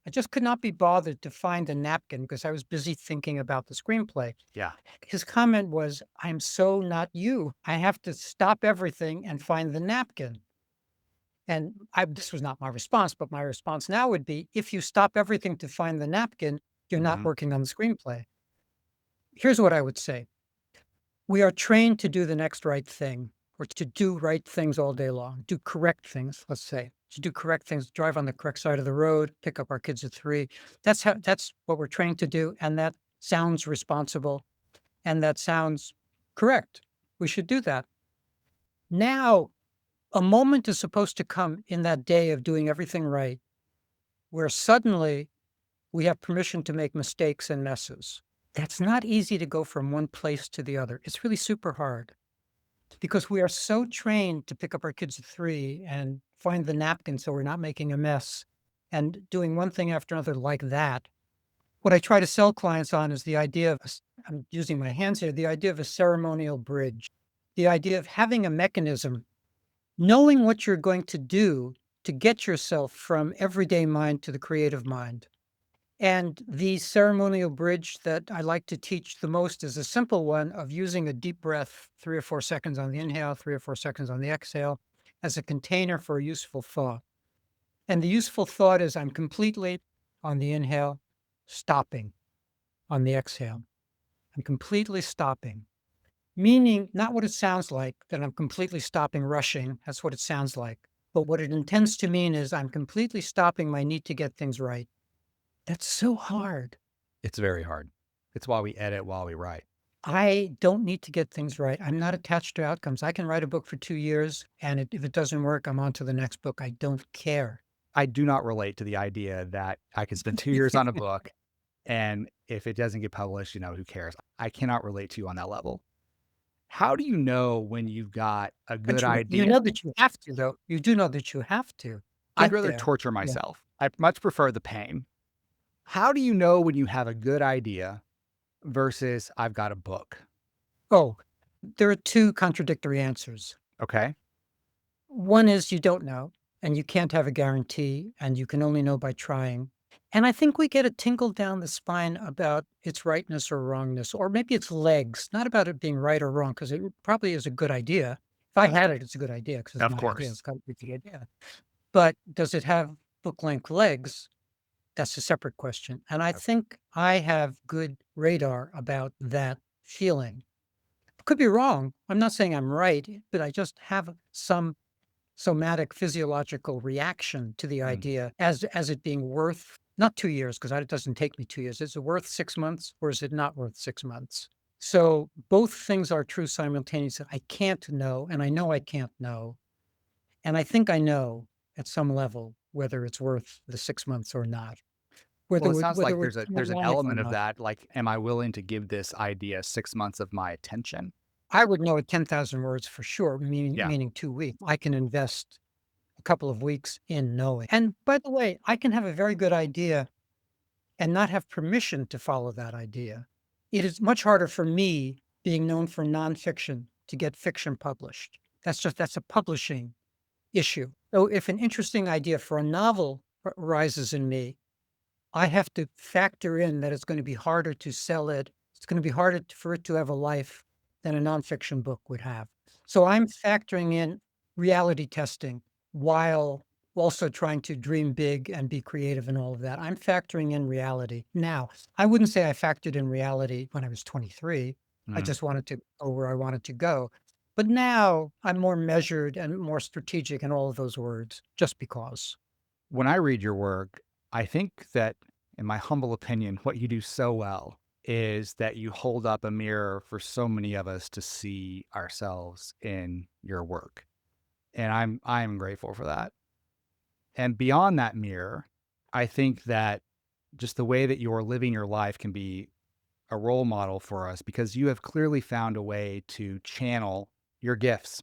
[SPEAKER 1] I just could not be bothered to find a napkin because I was busy thinking about the screenplay.
[SPEAKER 2] Yeah.
[SPEAKER 1] His comment was, I'm so not you. I have to stop everything and find the napkin. And this was not my response, but my response now would be if you stop everything to find the napkin, you're not
[SPEAKER 2] Hmm.
[SPEAKER 1] working on the screenplay. Here's what I would say. We are trained to do the next right thing or to do right things all day long, do correct things, let's say. To do correct things, drive on the correct side of the road, pick up our kids at 3. That's what we're trained to do. And that sounds responsible and that sounds correct. We should do that. Now, a moment is supposed to come in that day of doing everything right where suddenly we have permission to make mistakes and messes. That's not easy to go from one place to the other. It's really super hard because we are so trained to pick up our kids at 3 and find the napkin so we're not making a mess and doing one thing after another like that. What I try to sell clients on is the idea of, I'm using my hands here, the idea of a ceremonial bridge, the idea of having a mechanism, knowing what you're going to do to get yourself from everyday mind to the creative mind. And the ceremonial bridge that I like to teach the most is a simple one of using a deep breath, 3 or 4 seconds on the inhale, 3 or 4 seconds on the exhale, as a container for a useful thought. And the useful thought is I'm completely on the inhale, stopping on the exhale. I'm completely stopping, meaning not what it sounds like, that I'm completely stopping rushing. That's what it sounds like. But what it intends to mean is I'm completely stopping my need to get things right. That's so hard.
[SPEAKER 2] It's very hard. It's why we edit while we write.
[SPEAKER 1] I don't need to get things right. I'm not attached to outcomes. I can write a book for 2 years, and if it doesn't work, I'm on to the next book. I don't care.
[SPEAKER 2] I do not relate to the idea that I can spend 2 years on a book and if it doesn't get published, who cares? I cannot relate to you on that level. How do you know when you've got a good
[SPEAKER 1] But you
[SPEAKER 2] idea?
[SPEAKER 1] know that you have to, though. You do know that you have to
[SPEAKER 2] I'd
[SPEAKER 1] get
[SPEAKER 2] rather
[SPEAKER 1] there.
[SPEAKER 2] torture
[SPEAKER 1] Yeah.
[SPEAKER 2] myself. I much prefer the pain. How do you know when you have a good idea versus I've got a book?
[SPEAKER 1] Oh, there are two contradictory answers.
[SPEAKER 2] Okay.
[SPEAKER 1] One is you don't know, and you can't have a guarantee, and you can only know by trying. And I think we get a tingle down the spine about its rightness or wrongness, or maybe its legs, not about it being right or wrong, because it probably is a good idea. If I had it, it's a good idea because it's
[SPEAKER 2] Of
[SPEAKER 1] my idea. It's
[SPEAKER 2] course.
[SPEAKER 1] got to be the idea. But does it have book length legs? That's a separate question. And I
[SPEAKER 2] Okay.
[SPEAKER 1] think I have good radar about that feeling. Could be wrong. I'm not saying I'm right, but I just have some somatic physiological reaction to the
[SPEAKER 2] Mm.
[SPEAKER 1] idea as it being worth not 2 years, because it doesn't take me 2 years. Is it worth 6 months or is it not worth 6 months? So both things are true simultaneously. I can't know, and I know I can't know, and I think I know at some level whether it's worth the 6 months or not,
[SPEAKER 2] Well,
[SPEAKER 1] whether
[SPEAKER 2] it
[SPEAKER 1] we
[SPEAKER 2] sounds
[SPEAKER 1] whether
[SPEAKER 2] like
[SPEAKER 1] we're
[SPEAKER 2] there's an
[SPEAKER 1] alive or
[SPEAKER 2] element of
[SPEAKER 1] not.
[SPEAKER 2] that, like, am I willing to give this idea 6 months of my attention?
[SPEAKER 1] I would know at 10,000 words for sure,
[SPEAKER 2] Yeah.
[SPEAKER 1] meaning 2 weeks. I can invest a couple of weeks in knowing. And by the way, I can have a very good idea and not have permission to follow that idea. It is much harder for me, being known for nonfiction, to get fiction published. That's a publishing issue. So if an interesting idea for a novel arises in me, I have to factor in that it's going to be harder to sell it. It's going to be harder for it to have a life than a nonfiction book would have. So I'm factoring in reality testing while also trying to dream big and be creative and all of that. I'm factoring in reality. Now, I wouldn't say I factored in reality when I was 23. I
[SPEAKER 2] Mm.
[SPEAKER 1] just wanted to go where I wanted to go. But now I'm more measured and more strategic in all of those words just because.
[SPEAKER 2] When I read your work, I think that, in my humble opinion, what you do so well is that you hold up a mirror for so many of us to see ourselves in your work. And I'm grateful for that. And beyond that mirror, I think that just the way that you're living your life can be a role model for us because you have clearly found a way to channel your gifts.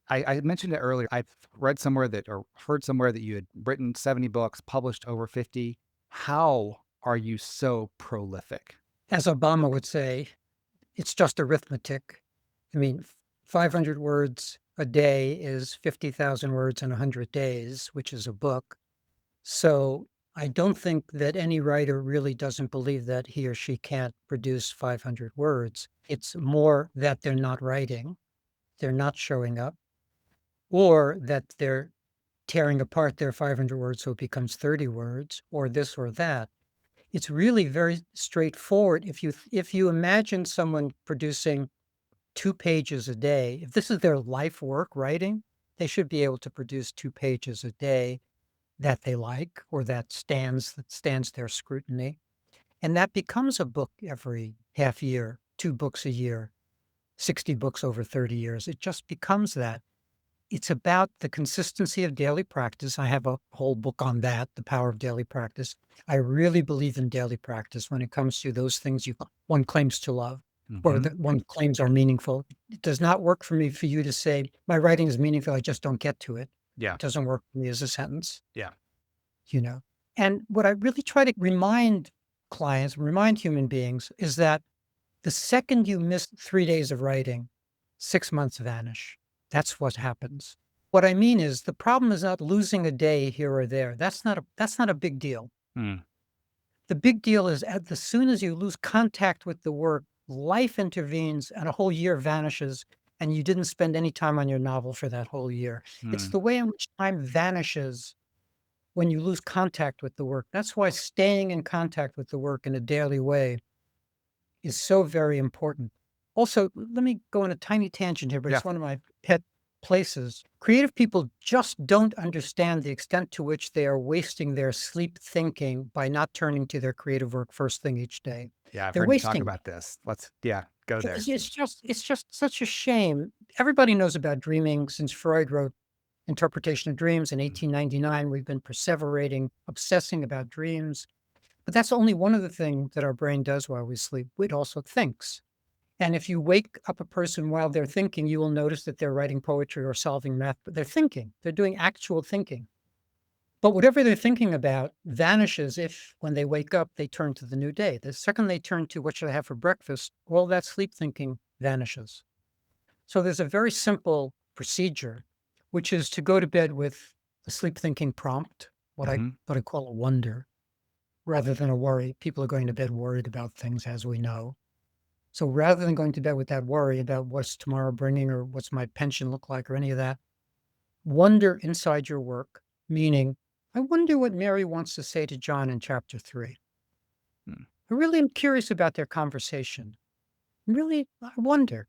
[SPEAKER 2] I mentioned it earlier. I've read somewhere that or heard somewhere that you had written 70 books, published over 50. How are you so prolific?
[SPEAKER 1] As Obama would say, it's just arithmetic. I mean, 500 words a day is 50,000 words in 100 days, which is a book. So I don't think that any writer really doesn't believe that he or she can't produce 500 words. It's more that they're not writing, they're not showing up, or that they're tearing apart their 500 words so it becomes 30 words, or this or that. It's really very straightforward. If you imagine someone producing 2 pages a day. If this is their life work, writing, they should be able to produce 2 pages a day that they like or that stands their scrutiny, and that becomes a book every half year, 2 books a year, 60 books over 30 years. It just becomes that. It's about the consistency of daily practice. I have a whole book on that, The Power of Daily Practice. I really believe in daily practice when it comes to those things one claims to love or
[SPEAKER 2] Mhm.
[SPEAKER 1] that one claims are meaningful. It does not work for me for you to say, "My writing is meaningful, I just don't get to it."
[SPEAKER 2] Yeah.
[SPEAKER 1] It doesn't work for me as a sentence,
[SPEAKER 2] Yeah.
[SPEAKER 1] you know? And what I really try to remind clients, remind human beings is that the second you miss 3 days of writing, 6 months vanish. That's what happens. What I mean is the problem is not losing a day here or there. That's not a big deal.
[SPEAKER 2] Mm.
[SPEAKER 1] The big deal is at the soon as you lose contact with the work, life intervenes and a whole year vanishes, and you didn't spend any time on your novel for that whole year. It's
[SPEAKER 2] Mm.
[SPEAKER 1] the way in which time vanishes when you lose contact with the work. That's why staying in contact with the work in a daily way is so very important. Also, let me go on a tiny tangent here, but
[SPEAKER 2] Yeah.
[SPEAKER 1] it's one of my pet places. Creative people just don't understand the extent to which they are wasting their sleep thinking by not turning to their creative work first thing each day.
[SPEAKER 2] Yeah, I've
[SPEAKER 1] They're
[SPEAKER 2] heard you talk
[SPEAKER 1] wasting it.
[SPEAKER 2] about this. Yeah, go there.
[SPEAKER 1] It's just such a shame. Everybody knows about dreaming since Freud wrote Interpretation of Dreams in
[SPEAKER 2] Mm.
[SPEAKER 1] 1899. We've been perseverating, obsessing about dreams. But that's only one of the things that our brain does while we sleep. It also thinks. And if you wake up a person while they're thinking, you will notice that they're writing poetry or solving math, but they're thinking, they're doing actual thinking. But whatever they're thinking about vanishes if, when they wake up, they turn to the new day. The second they turn to what should I have for breakfast, all that sleep thinking vanishes. So there's a very simple procedure, which is to go to bed with a sleep thinking prompt,
[SPEAKER 2] Hmm.
[SPEAKER 1] what I call a wonder, rather than a worry. People are going to bed worried about things, as we know. So rather than going to bed with that worry about what's tomorrow bringing or what's my pension look like or any of that, wonder inside your work, meaning, I wonder what Mary wants to say to John in chapter 3. I really am curious about their conversation. Really, I wonder.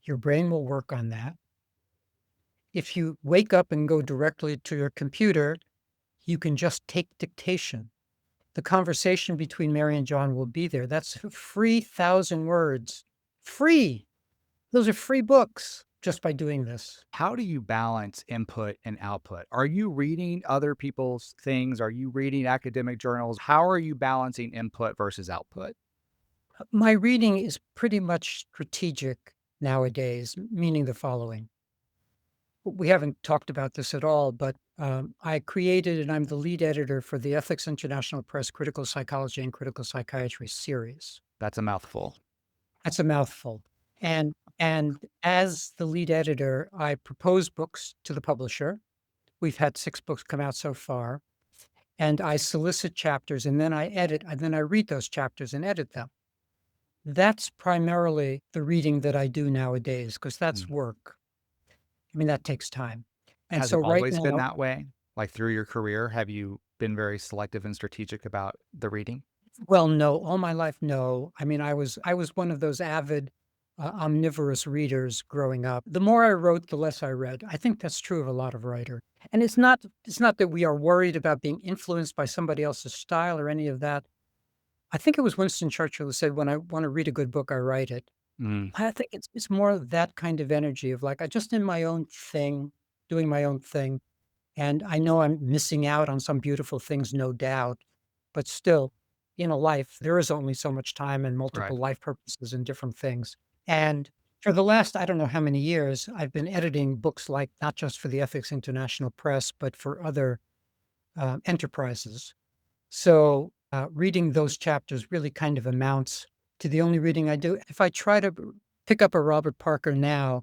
[SPEAKER 1] Your brain will work on that. If you wake up and go directly to your computer, you can just take dictation. The conversation between Mary and John will be there. That's a free 1,000 words. Free. Those are free books just by doing this.
[SPEAKER 2] How do you balance input and output? Are you reading other people's things? Are you reading academic journals? How are you balancing input versus output?
[SPEAKER 1] My reading is pretty much strategic nowadays, meaning the following. We haven't talked about this at all, but I created and I'm the lead editor for the Ethics International Press Critical Psychology and Critical Psychiatry series.
[SPEAKER 2] That's a mouthful.
[SPEAKER 1] That's a mouthful. And as the lead editor, I propose books to the publisher. We've had 6 books come out so far, and I solicit chapters and then I edit, and then I read those chapters and edit them. That's primarily the reading that I do nowadays because that's
[SPEAKER 2] Mm.
[SPEAKER 1] work. I mean, that takes time. And
[SPEAKER 2] Has
[SPEAKER 1] so
[SPEAKER 2] it
[SPEAKER 1] right
[SPEAKER 2] always been
[SPEAKER 1] now,
[SPEAKER 2] that way? Like through your career, have you been very selective and strategic about the reading?
[SPEAKER 1] well, no, all my life, no. I mean, I was one of those avid, omnivorous readers growing up. The more I wrote, the less I read. I think that's true of a lot of writers. And it's not that we are worried about being influenced by somebody else's style or any of that. I think it was Winston Churchill who said, "When I want to read a good book, I write it."
[SPEAKER 2] Mm,
[SPEAKER 1] I think it's more of that kind of energy of like, I just in my own thing, doing my own thing. And I know I'm missing out on some beautiful things, no doubt, but still, in a life, there is only so much time and
[SPEAKER 2] right.
[SPEAKER 1] multiple life purposes and different things. And for the last, I don't know how many years, I've been editing books like not just for the Ethics International Press, but for other enterprises. So reading those chapters really kind of amounts to the only reading I do. If I try to pick up a Robert Parker now,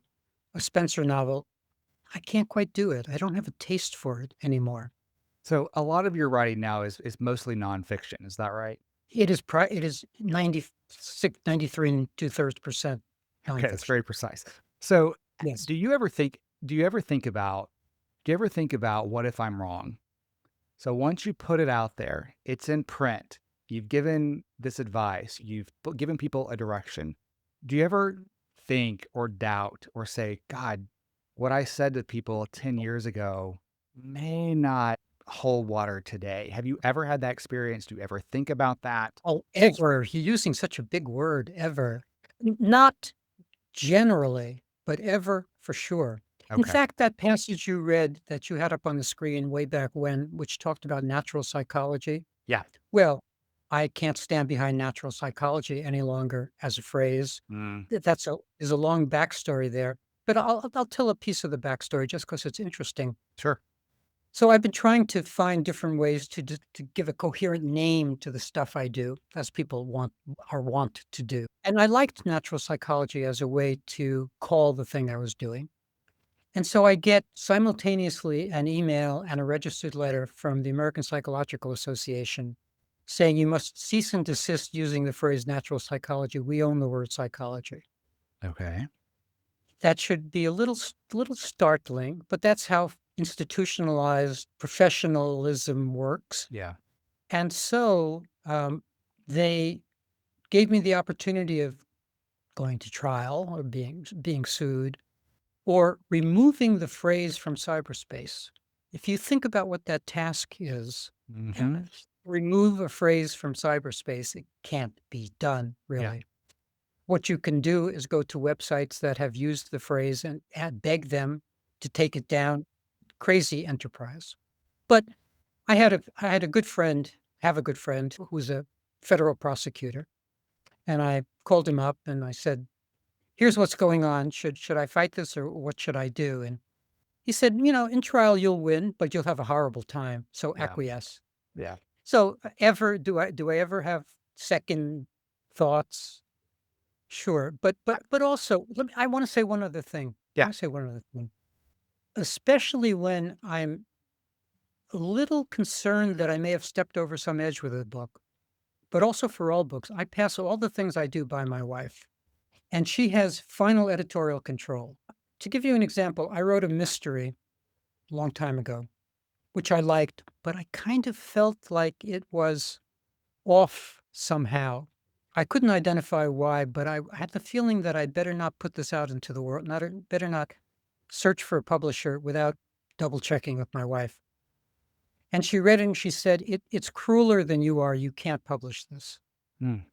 [SPEAKER 1] a Spencer novel, I can't quite do it. I don't have a taste for it anymore.
[SPEAKER 2] So a lot of your writing now is mostly nonfiction. Is that right?
[SPEAKER 1] It is 96, 93 and 2/3%
[SPEAKER 2] Okay, that's
[SPEAKER 1] nonfiction.
[SPEAKER 2] very precise. So
[SPEAKER 1] Yes.
[SPEAKER 2] do you ever think do you ever think about do you ever think about what if I'm wrong? So once you put it out there, it's in print. You've given this advice. You've given people a direction. Do you ever think or doubt or say, God, what I said to people 10 years ago may not hold water today? Have you ever had that experience? Do you ever think about that?
[SPEAKER 1] Oh, ever. You're using such a big word, ever. Not generally, but ever for sure. In
[SPEAKER 2] Okay.
[SPEAKER 1] fact, that passage you read that you had up on the screen way back when, which talked about natural psychology,
[SPEAKER 2] Yeah.
[SPEAKER 1] well, I can't stand behind natural psychology any longer as a phrase.
[SPEAKER 2] Mm,
[SPEAKER 1] There's a long backstory there, but I'll tell a piece of the backstory just because it's interesting.
[SPEAKER 2] sure.
[SPEAKER 1] So I've been trying to find different ways to give a coherent name to the stuff I do, as people want to do. And I liked natural psychology as a way to call the thing I was doing. And so I get simultaneously an email and a registered letter from the American Psychological Association saying you must cease and desist using the phrase natural psychology. We own the word psychology.
[SPEAKER 2] Okay.
[SPEAKER 1] That should be a little startling, but that's how institutionalized professionalism works.
[SPEAKER 2] Yeah.
[SPEAKER 1] And so they gave me the opportunity of going to trial or being sued or removing the phrase from cyberspace. If you think about what that task is,
[SPEAKER 2] Hmm.
[SPEAKER 1] remove a phrase from cyberspace, it can't be done
[SPEAKER 2] Yeah.
[SPEAKER 1] really. What you can do is go to websites that have used the phrase and beg them to take it down. Crazy enterprise. But I had a good friend, have a good friend who's a federal prosecutor. And I called him up and I said, "Here's what's going on. Should I fight this or what should I do?" And he said, "In trial you'll win, but you'll have a horrible time. So
[SPEAKER 2] Yeah.
[SPEAKER 1] acquiesce."
[SPEAKER 2] Yeah.
[SPEAKER 1] So ever do I ever have second thoughts? Sure. But also I want to say one other thing. I
[SPEAKER 2] Yeah.
[SPEAKER 1] want to say one other thing. Especially when I'm a little concerned that I may have stepped over some edge with a book, but also for all books, I pass all the things I do by my wife, and she has final editorial control. To give you an example, I wrote a mystery a long time ago, which I liked, but I kind of felt like it was off somehow. I couldn't identify why, but I had the feeling that I'd better not put this out into the world, better not search for a publisher without double checking with my wife. And she read it and she said, it's crueler than you are. You can't publish this.
[SPEAKER 2] Mm.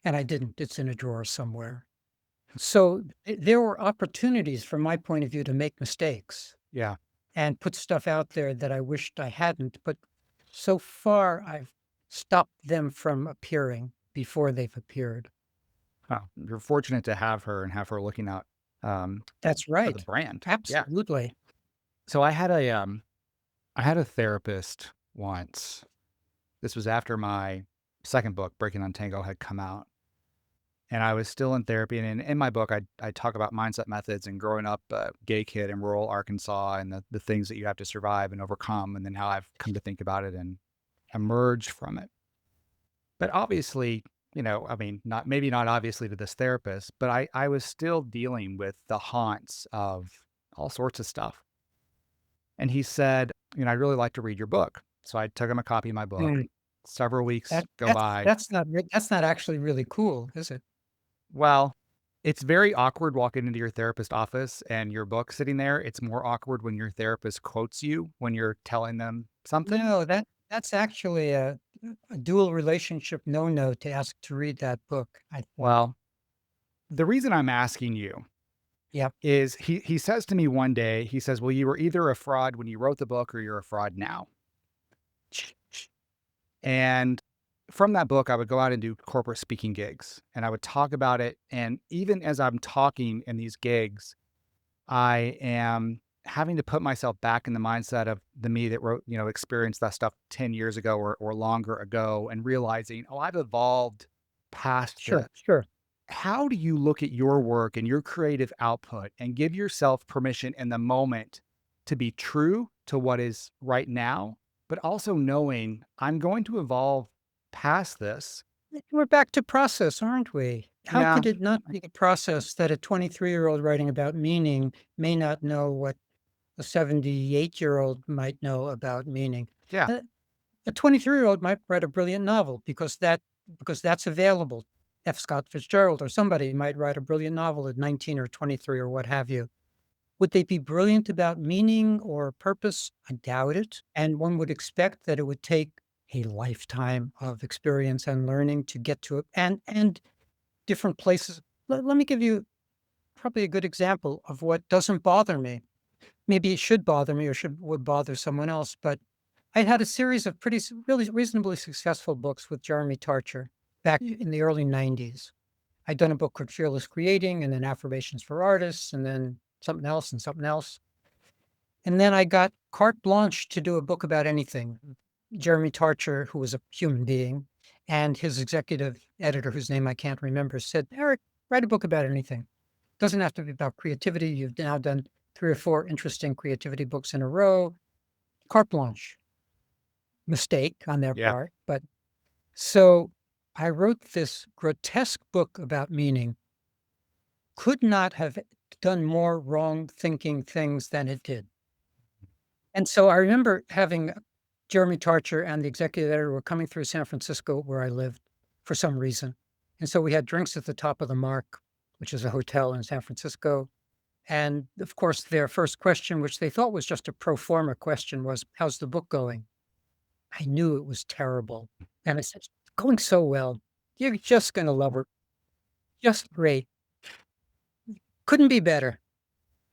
[SPEAKER 1] And I didn't. It's in a drawer somewhere. So there were opportunities from my point of view to make mistakes
[SPEAKER 2] Yeah.
[SPEAKER 1] and put stuff out there that I wished I hadn't. But so far, I've stopped them from appearing before they've appeared.
[SPEAKER 2] Wow. You're fortunate to have her and have her looking out um,
[SPEAKER 1] That's
[SPEAKER 2] for the
[SPEAKER 1] right.
[SPEAKER 2] brand. Yeah.
[SPEAKER 1] Absolutely.
[SPEAKER 2] So I had a therapist once. This was after my second book, Breaking Untangle, had come out. And I was still in therapy. And in my book, I talk about mindset methods and growing up a gay kid in rural Arkansas and the things that you have to survive and overcome, and then how I've come to think about it and emerged from it. But obviously, I mean, not obviously to this therapist, but I was still dealing with the haunts of all sorts of stuff. And he said, I'd really like to read your book. So I took him a copy of my book.
[SPEAKER 1] Mm.
[SPEAKER 2] Several weeks
[SPEAKER 1] That
[SPEAKER 2] go
[SPEAKER 1] that's
[SPEAKER 2] by.
[SPEAKER 1] that's not that's not actually really cool, is it?
[SPEAKER 2] Well, it's very awkward walking into your therapist office and your book sitting there. It's more awkward when your therapist quotes you when you're telling them something.
[SPEAKER 1] No, that's actually a dual relationship no-no to ask to read that book, I think.
[SPEAKER 2] Well, the reason I'm asking you
[SPEAKER 1] Yep.
[SPEAKER 2] is he says to me one day, he says, "Well, you were either a fraud when you wrote the book or you're a fraud now." And from that book, I would go out and do corporate speaking gigs and I would talk about it. And even as I'm talking in these gigs, I am having to put myself back in the mindset of the me that wrote, experienced that stuff 10 years ago or longer ago and realizing, oh, I've evolved past this.
[SPEAKER 1] Sure, sure.
[SPEAKER 2] How do you look at your work and your creative output and give yourself permission in the moment to be true to what is right now, but also knowing I'm going to evolve past this?
[SPEAKER 1] We're back to process, aren't we? How
[SPEAKER 2] Yeah.
[SPEAKER 1] could it not be a process that a 23-year-old writing about meaning may not know what a 78-year-old might know about meaning?
[SPEAKER 2] Yeah.
[SPEAKER 1] Uh, a 23-year-old might write a brilliant novel because that's available. F. Scott Fitzgerald or somebody might write a brilliant novel at 19 or 23 or what have you. Would they be brilliant about meaning or purpose? I doubt it. And one would expect that it would take a lifetime of experience and learning to get to it and different places. Let me give you probably a good example of what doesn't bother me. Maybe it should bother me or would bother someone else, but I had a series of really reasonably successful books with Jeremy Tarcher back in the early 90s. I'd done a book called Fearless Creating and then Affirmations for Artists and then something else and something else. And then I got carte blanche to do a book about anything. Jeremy Tarcher, who was a human being, and his executive editor, whose name I can't remember, said, "Eric, write a book about anything. Doesn't have to be about creativity. You've now done 3 or 4 interesting creativity books in a row. Carte blanche." Mistake on their
[SPEAKER 2] Yeah.
[SPEAKER 1] part. But so I wrote this grotesque book about meaning, could not have done more wrong thinking things than it did. And so I remember having Jeremy Tarcher and the executive editor were coming through San Francisco where I lived for some reason. And so we had drinks at the Top of the Mark, which is a hotel in San Francisco. And of course, their first question, which they thought was just a pro forma question, was, "How's the book going?" I knew it was terrible. And I said, "It's going so well. You're just going to love it. Just great. Couldn't be better."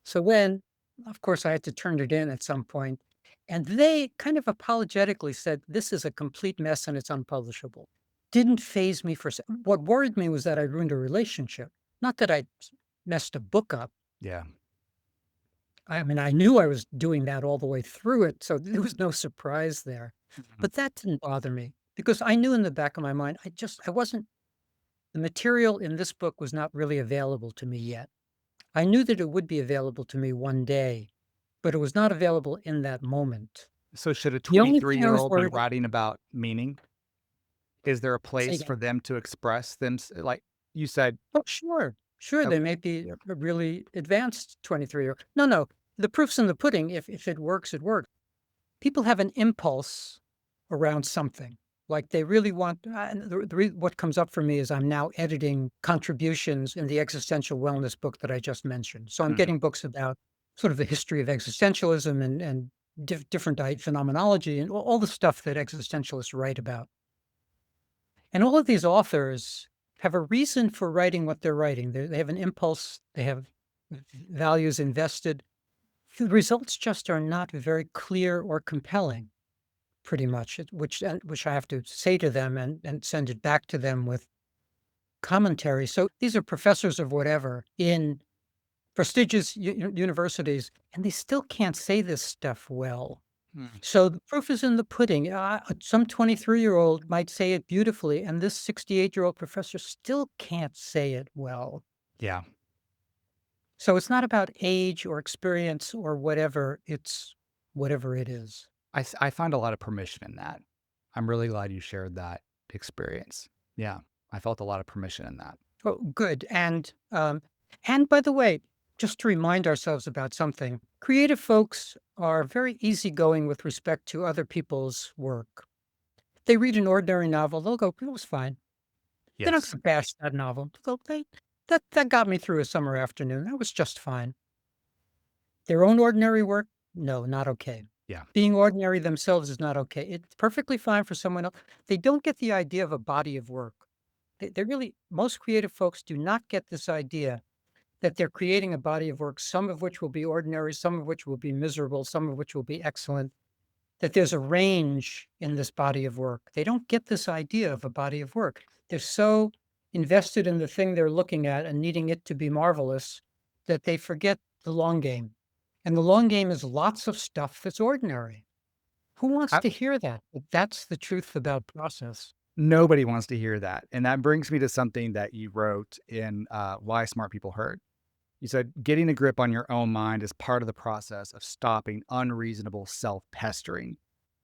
[SPEAKER 1] So when, of course, I had to turn it in at some point, and they kind of apologetically said, "This is a complete mess and it's unpublishable." didn't phase me what worried me was that I ruined a relationship, not that I messed a book up.
[SPEAKER 2] Yeah.
[SPEAKER 1] I mean, I knew I was doing that all the way through it, so there was no surprise there.
[SPEAKER 2] Mhm.
[SPEAKER 1] But that didn't bother me because I knew in the back of my mind, I wasn't the material in this book was not really available to me yet. I knew that it would be available to me one day, but it was not available in that moment.
[SPEAKER 2] So should a
[SPEAKER 1] The only thing I was
[SPEAKER 2] 23-year-old be
[SPEAKER 1] worried about.
[SPEAKER 2] writing about meaning? Is there a
[SPEAKER 1] Say
[SPEAKER 2] place
[SPEAKER 1] again.
[SPEAKER 2] for them to express them like you said?
[SPEAKER 1] Oh, sure. Sure, they
[SPEAKER 2] Okay.
[SPEAKER 1] may be a really advanced 23-year. No, no, the proof's in the pudding. If it works, it works. People have an impulse around something. Like they really want, and what comes up for me is I'm now editing contributions in the existential wellness book that I just mentioned. So I'm
[SPEAKER 2] Mhm.
[SPEAKER 1] getting books about sort of the history of existentialism and different phenomenology and all the stuff that existentialists write about. And all of these authors have a reason for writing what they're writing. They have an impulse, they have values invested. The results just are not very clear or compelling, pretty much, which I have to say to them and send it back to them with commentary. So these are professors of whatever in prestigious universities, and they still can't say this stuff well.
[SPEAKER 2] Mm.
[SPEAKER 1] So the proof is in the pudding. Some 23-year-old might say it beautifully, and this 68-year-old professor still can't say it well.
[SPEAKER 2] Yeah.
[SPEAKER 1] So it's not about age or experience or whatever, it's whatever it is.
[SPEAKER 2] I find a lot of permission in that. I'm really glad you shared that experience. Yeah. I felt a lot of permission in that.
[SPEAKER 1] Oh, good. And by the way, just to remind ourselves about something, creative folks are very easygoing with respect to other people's work. They read an ordinary novel, they'll go, "It was fine." They're not
[SPEAKER 2] Yes.
[SPEAKER 1] gonna bash that novel. They'll that got me through a summer afternoon. That was just fine. Their own ordinary work? No, not okay.
[SPEAKER 2] Yeah.
[SPEAKER 1] Being ordinary themselves is not okay. It's perfectly fine for someone else. They don't get the idea of a body of work. They really most creative folks do not get this idea that they're creating a body of work, some of which will be ordinary, some of which will be miserable, some of which will be excellent, that there's a range in this body of work. They don't get this idea of a body of work. They're so invested in the thing they're looking at and needing it to be marvelous that they forget the long game. And the long game is lots of stuff that's ordinary. Who wants
[SPEAKER 2] I,
[SPEAKER 1] to hear that? But that's the truth about process.
[SPEAKER 2] nobody wants to hear that. And that brings me to something that you wrote in Why Smart People Hurt. You said getting a grip on your own mind is part of the process of stopping unreasonable self pestering.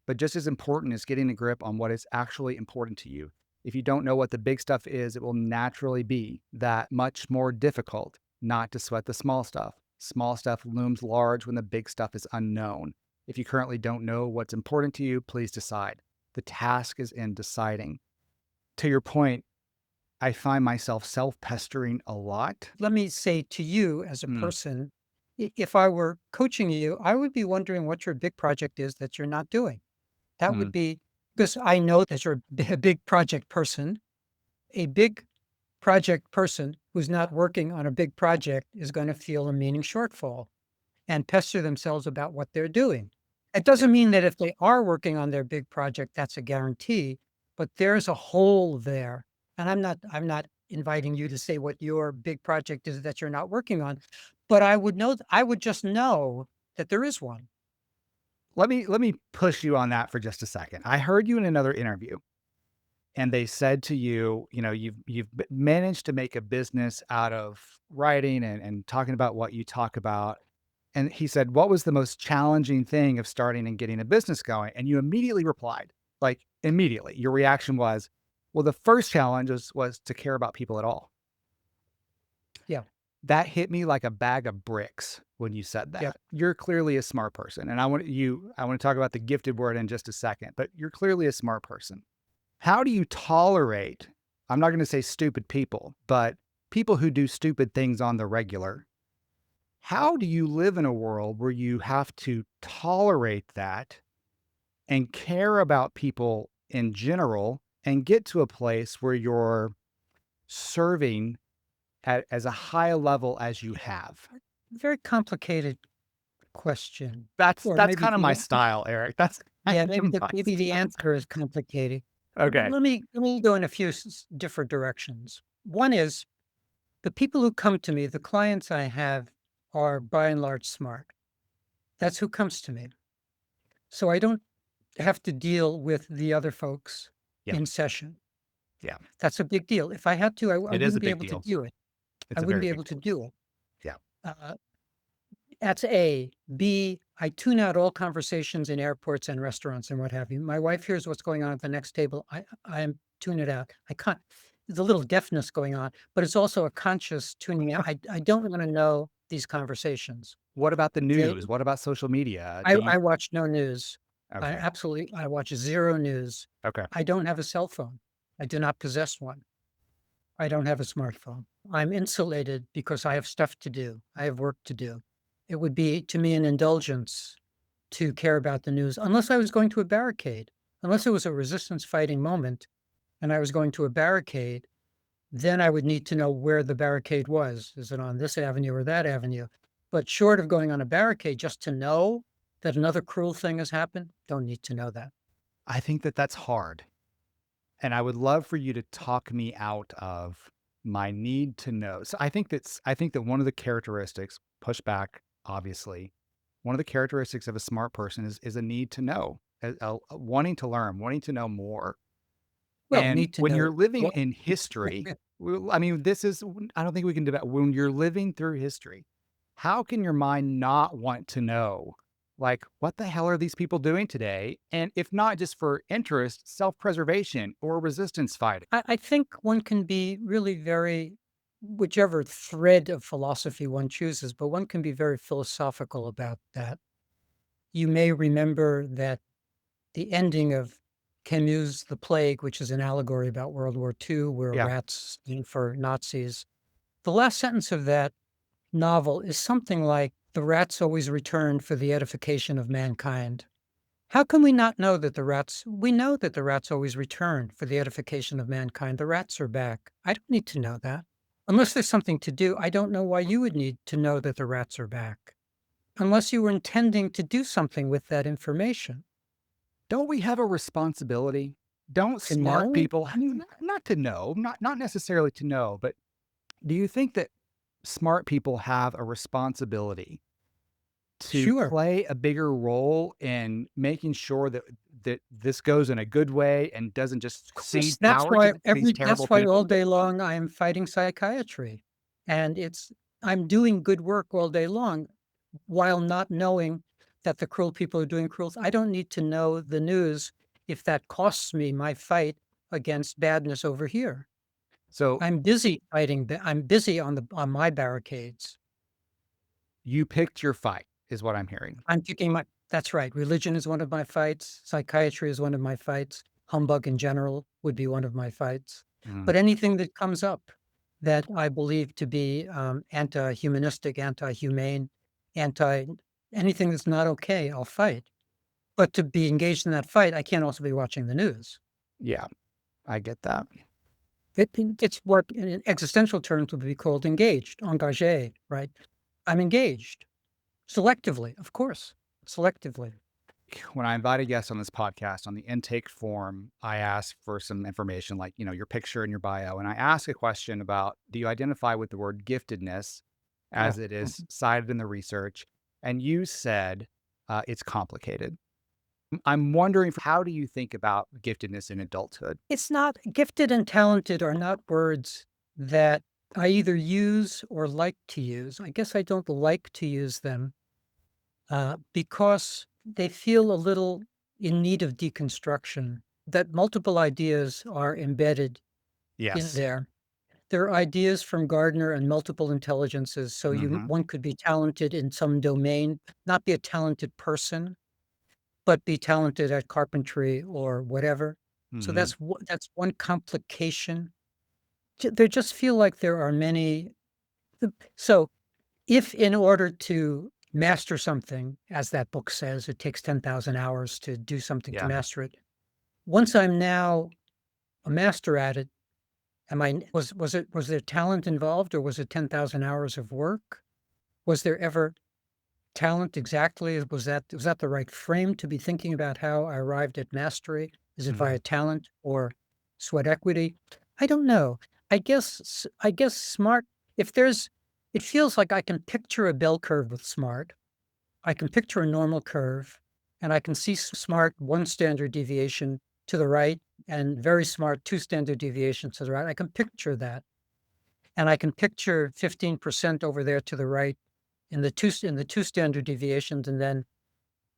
[SPEAKER 2] But just as important is getting a grip on what is actually important to you. If you don't know what the big stuff is, it will naturally be that much more difficult not to sweat the small stuff. Small stuff looms large when the big stuff is unknown. If you currently don't know what's important to you, please decide. The task is in deciding. To your point, I find myself self pestering a lot.
[SPEAKER 1] Let me say to you as a
[SPEAKER 2] Mm,
[SPEAKER 1] person, if I were coaching you, I would be wondering what your big project is that you're not doing. That would
[SPEAKER 2] mm.
[SPEAKER 1] be because I know that you're a big project person. A big project person who's not working on a big project is going to feel a meaning shortfall and pester themselves about what they're doing. It doesn't mean that if they are working on their big project, that's a guarantee, but there's a hole there. And I'm not inviting you to say what your big project is that you're not working on, but I would just know that there is one.
[SPEAKER 2] Let me push you on that for just a second. I heard you in another interview and they said to you, you know, you've managed to make a business out of writing and talking about what you talk about. And he said, what was the most challenging thing of starting and getting a business going? And you immediately replied, like immediately, your reaction was, well, the first challenge was to care about people at all.
[SPEAKER 1] Yeah.
[SPEAKER 2] That hit me like a bag of bricks when you said
[SPEAKER 1] Yep.
[SPEAKER 2] that. You're clearly a smart person. And I want to talk about the gifted word in just a second, but you're clearly a smart person. How do you tolerate, I'm not going to say stupid people, but people who do stupid things on the regular? How do you live in a world where you have to tolerate that and care about people in general and get to a place where you're serving as a high level as you have?
[SPEAKER 1] Very complicated question.
[SPEAKER 2] That's
[SPEAKER 1] Or
[SPEAKER 2] that's
[SPEAKER 1] maybe
[SPEAKER 2] kind of my
[SPEAKER 1] the
[SPEAKER 2] style, Eric. That's kind
[SPEAKER 1] yeah,
[SPEAKER 2] of my
[SPEAKER 1] maybe the
[SPEAKER 2] style.
[SPEAKER 1] answer is complicated.
[SPEAKER 2] Okay.
[SPEAKER 1] Let me go in a few different directions. One is the people who come to me, the clients I have, are by and large smart. That's who comes to me. So I don't have to deal with the other folks
[SPEAKER 2] Yeah.
[SPEAKER 1] in session.
[SPEAKER 2] Yeah.
[SPEAKER 1] That's a big deal. If I had to, I
[SPEAKER 2] It is a
[SPEAKER 1] wouldn't be
[SPEAKER 2] big
[SPEAKER 1] able to
[SPEAKER 2] deal.
[SPEAKER 1] do it. I
[SPEAKER 2] It's a
[SPEAKER 1] wouldn't
[SPEAKER 2] very
[SPEAKER 1] be
[SPEAKER 2] big
[SPEAKER 1] able to
[SPEAKER 2] deal.
[SPEAKER 1] do it.
[SPEAKER 2] Yeah.
[SPEAKER 1] Uh, that's A. B, I tune out all conversations in airports and restaurants and what have you. My wife hears what's going on at the next table. I am tune it out. I can't. There's a little deafness going on, but it's also a conscious tuning out. I don't want to know these conversations.
[SPEAKER 2] What about the
[SPEAKER 1] They,
[SPEAKER 2] news? What about social media? Do you
[SPEAKER 1] I watch no news.
[SPEAKER 2] Okay.
[SPEAKER 1] I watch zero news.
[SPEAKER 2] Okay.
[SPEAKER 1] I don't have a cell phone. I do not possess one. I don't have a smartphone. I'm insulated because I have stuff to do. I have work to do. It would be to me an indulgence to care about the news unless I was going to a barricade, unless it was a resistance fighting moment and I was going to a barricade, then I would need to know where the barricade was. Is it on this avenue or that avenue? But short of going on a barricade just to know that another cruel thing has happened, don't need to know that.
[SPEAKER 2] I think that that's hard. And I would love for you to talk me out of my need to know. So I think that one of the characteristics, pushback, obviously, one of the characteristics of a smart person is a need to know, wanting to learn, wanting to know more.
[SPEAKER 1] Well,
[SPEAKER 2] And
[SPEAKER 1] need to
[SPEAKER 2] when you're
[SPEAKER 1] know
[SPEAKER 2] living
[SPEAKER 1] what.
[SPEAKER 2] in history, I mean, I don't think we can debate when you're living through history, how can your mind not want to know, like, what the hell are these people doing today? And if not just for interest, self preservation or resistance fighting.
[SPEAKER 1] I think one can be really very, whichever thread of philosophy one chooses, but one can be very philosophical about that. You may remember that the ending of Camus' The Plague, which is an allegory about World War II, where
[SPEAKER 2] Yeah.
[SPEAKER 1] rats eat for Nazis, the last sentence of that novel is something like, the rats always return for the edification of mankind. How can we not know that we know that the rats always return for the edification of mankind. The rats are back. I don't need to know that. Unless there's something to do, I don't know why you would need to know that the rats are back. Unless you were intending to do something with that information.
[SPEAKER 2] Don't we have a responsibility? Don't
[SPEAKER 1] To
[SPEAKER 2] smart
[SPEAKER 1] know?
[SPEAKER 2] people, I mean, not to know, not necessarily to know, but do you think that smart people have a responsibility to
[SPEAKER 1] Sure.
[SPEAKER 2] play a bigger role in making sure that this goes in a good way and doesn't just
[SPEAKER 1] Of course,
[SPEAKER 2] cede power to these
[SPEAKER 1] that's
[SPEAKER 2] terrible
[SPEAKER 1] why all
[SPEAKER 2] people?
[SPEAKER 1] day long I am fighting psychiatry. And I'm doing good work all day long while not knowing that the cruel people are doing cruel. I don't need to know the news if that costs me my fight against badness over here.
[SPEAKER 2] So
[SPEAKER 1] I'm busy fighting. I'm busy on my barricades.
[SPEAKER 2] you picked your fight, is what I'm hearing.
[SPEAKER 1] I'm picking my. That's right. Religion is one of my fights. Psychiatry is one of my fights. Humbug in general would be one of my fights.
[SPEAKER 2] Mm,
[SPEAKER 1] But anything that comes up that I believe to be anti-humanistic, anti-humane, anti anything that's not okay, I'll fight. But to be engaged in that fight, I can't also be watching the news.
[SPEAKER 2] yeah, I get that.
[SPEAKER 1] It's what in existential terms would be called engaged, engagé, right? I'm engaged selectively, of course, selectively.
[SPEAKER 2] When I invite a guest on this podcast, on the intake form, I ask for some information like, your picture and your bio. And I ask a question about, do you identify with the word giftedness
[SPEAKER 1] Oh,
[SPEAKER 2] as it is cited in the research? And you said it's complicated. I'm wondering, how do you think about giftedness in adulthood?
[SPEAKER 1] it's not gifted and talented are not words that I either use or like to use. I guess I don't like to use them because they feel a little in need of deconstruction, that multiple ideas are embedded in
[SPEAKER 2] Yes.
[SPEAKER 1] there. There are ideas from Gardner and multiple intelligences. So
[SPEAKER 2] Hmm.
[SPEAKER 1] one could be talented in some domain, not be a talented person, but be talented at carpentry or whatever. So
[SPEAKER 2] Hmm.
[SPEAKER 1] that's one complication. There just feel like there are many. So if in order to master something, as that book says, it takes 10,000 hours to do something to
[SPEAKER 2] Yeah.
[SPEAKER 1] master it. Once I'm now a master at it, was there talent involved or was it 10,000 hours of work? Was there ever talent exactly? Was that the right frame to be thinking about how I arrived at mastery? Is it
[SPEAKER 2] Mhm.
[SPEAKER 1] via talent or sweat equity? I don't know. I guess smart, if there's it feels like I can picture a bell curve with smart. I can picture a normal curve, and I can see smart 1 standard deviation to the right and very smart 2 standard deviations to the right. I can picture that, and I can picture 15% over there to the right in the 2 standard deviations, and then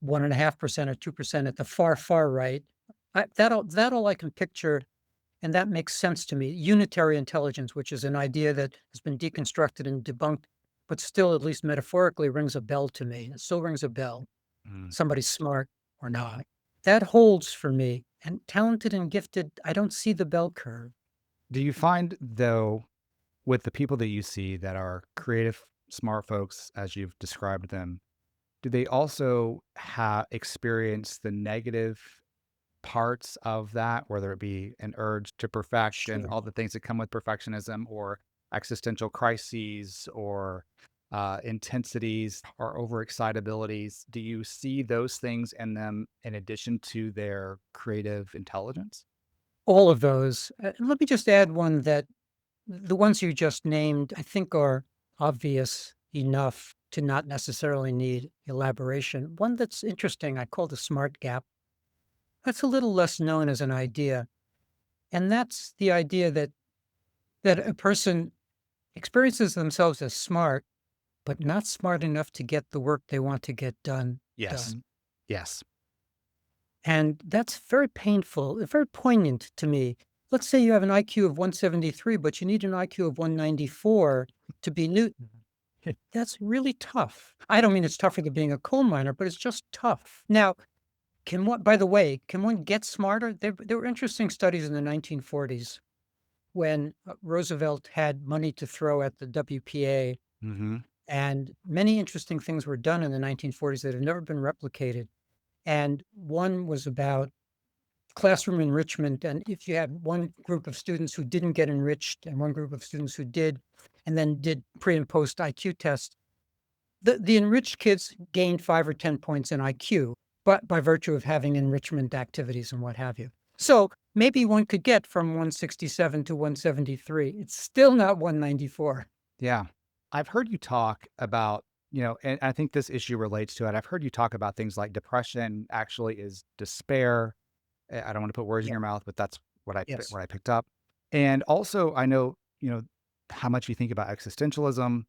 [SPEAKER 1] 1.5% or 2% at the far, far right. That all I can picture, and that makes sense to me. Unitary intelligence, which is an idea that has been deconstructed and debunked, but still, at least metaphorically, rings a bell to me. It still rings a bell.
[SPEAKER 2] Mm.
[SPEAKER 1] Somebody's smart or not. That holds for me. And talented and gifted, I don't see the bell curve.
[SPEAKER 2] Do you find, though, with the people that you see that are creative, smart folks, as you've described them, do they also have experience the negative parts of that, whether it be an urge to perfection,
[SPEAKER 1] Sure.
[SPEAKER 2] all the things that come with perfectionism, or existential crises, or intensities or overexcitabilities? Do you see those things in them in addition to their creative intelligence?
[SPEAKER 1] All of those. Let me just add one that the ones you just named, I think, are obvious enough to not necessarily need elaboration. One that's interesting, I call the smart gap. That's a little less known as an idea. And that's the idea that a person experiences themselves as smart, but not smart enough to get the work they want to get done
[SPEAKER 2] Yes.
[SPEAKER 1] done.
[SPEAKER 2] Yes.
[SPEAKER 1] And that's very painful, very poignant to me. Let's say you have an IQ of 173, but you need an IQ of 194 to be Newton. That's really tough. I don't mean it's tougher than being a coal miner, but it's just tough. Now, by the way, can one get smarter? There were interesting studies in the 1940s when Roosevelt had money to throw at the WPA,
[SPEAKER 2] Hmm.
[SPEAKER 1] and many interesting things were done in the 1940s that have never been replicated. And one was about classroom enrichment. And if you had one group of students who didn't get enriched and one group of students who did, and then did pre and post IQ tests, the enriched kids gained 5 or 10 points in IQ, but by virtue of having enrichment activities and what have you. So maybe one could get from 167 to 173. It's still not 194.
[SPEAKER 2] Yeah. I've heard you talk about, and I think this issue relates to it. I've heard you talk about things like depression actually is despair. I don't want to put words in
[SPEAKER 1] Yeah.
[SPEAKER 2] your mouth, but that's
[SPEAKER 1] Yes.
[SPEAKER 2] what I picked up. And also, I know, how much you think about existentialism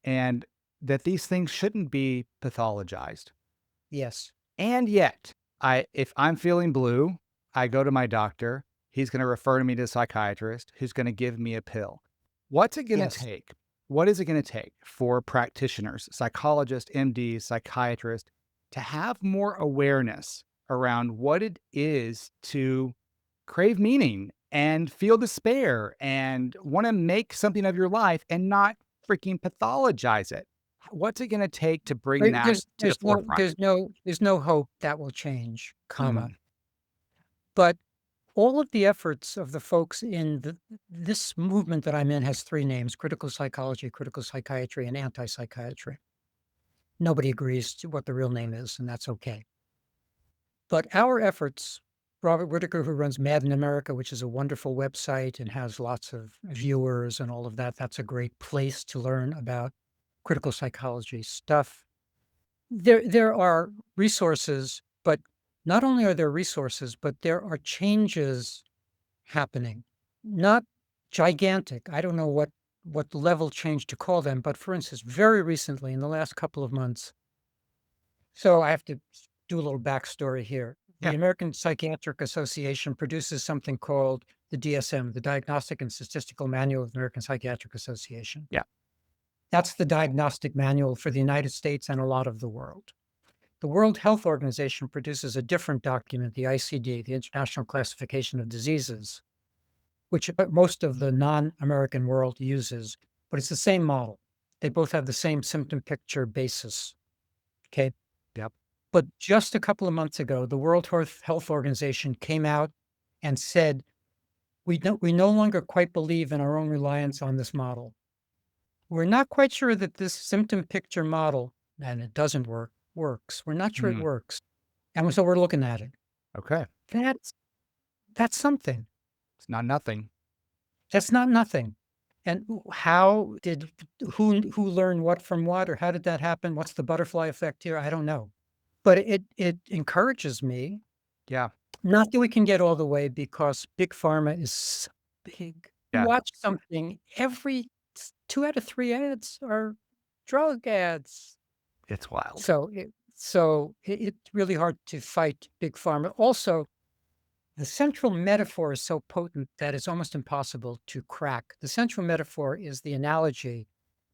[SPEAKER 2] and that these things shouldn't be pathologized.
[SPEAKER 1] Yes.
[SPEAKER 2] And yet, if I'm feeling blue, I go to my doctor. He's going to refer me to a psychiatrist who's going to give me a pill. What's it going to
[SPEAKER 1] Yes.
[SPEAKER 2] take? What is it going to take for practitioners, psychologists, MDs, psychiatrists to have more awareness around what it is to crave meaning and feel despair and want to make something of your life and not freaking pathologize it? What's it going to take to bring
[SPEAKER 1] Right,
[SPEAKER 2] that to the forefront?
[SPEAKER 1] there's no hope that will change, comma.
[SPEAKER 2] Mm.
[SPEAKER 1] But all of the efforts of the folks in this movement that I'm in has 3 names: critical psychology, critical psychiatry, and anti-psychiatry. Nobody agrees to what the real name is, and that's okay. But our efforts, Robert Whitaker, who runs Mad in America, which is a wonderful website and has lots of viewers and all of that, that's a great place to learn about critical psychology stuff. There are resources, but not only are there resources, but there are changes happening. Not gigantic. I don't know what level change to call them, but for instance, very recently in the last couple of months. So I have to do a little backstory here.
[SPEAKER 2] Yeah.
[SPEAKER 1] The American Psychiatric Association produces something called the DSM, the Diagnostic and Statistical Manual of the American Psychiatric Association.
[SPEAKER 2] Yeah.
[SPEAKER 1] That's the diagnostic manual for the United States and a lot of the world. The World Health Organization produces a different document, the ICD, the International Classification of Diseases, which most of the non-American world uses, but it's the same model. They both have the same symptom picture basis. Okay.
[SPEAKER 2] Yep.
[SPEAKER 1] But just a couple of months ago, the World Health Organization came out and said, we no longer quite believe in our own reliance on this model. We're not quite sure that this symptom picture model, and it doesn't work, works. We're not sure it
[SPEAKER 2] Mm.
[SPEAKER 1] works. And so we're looking at it.
[SPEAKER 2] Okay.
[SPEAKER 1] That's That's something.
[SPEAKER 2] It's not nothing.
[SPEAKER 1] That's not nothing. And how did who learned what from what, or how did that happen? What's the butterfly effect here? I don't know. But it encourages me.
[SPEAKER 2] Yeah.
[SPEAKER 1] Not that we can get all the way because big pharma is so big. You
[SPEAKER 2] Yeah.
[SPEAKER 1] watch something, every 2 out of 3 ads are drug ads.
[SPEAKER 2] It's wild.
[SPEAKER 1] So it's really hard to fight big pharma. Also, the central metaphor is so potent that it's almost impossible to crack. The central metaphor is the analogy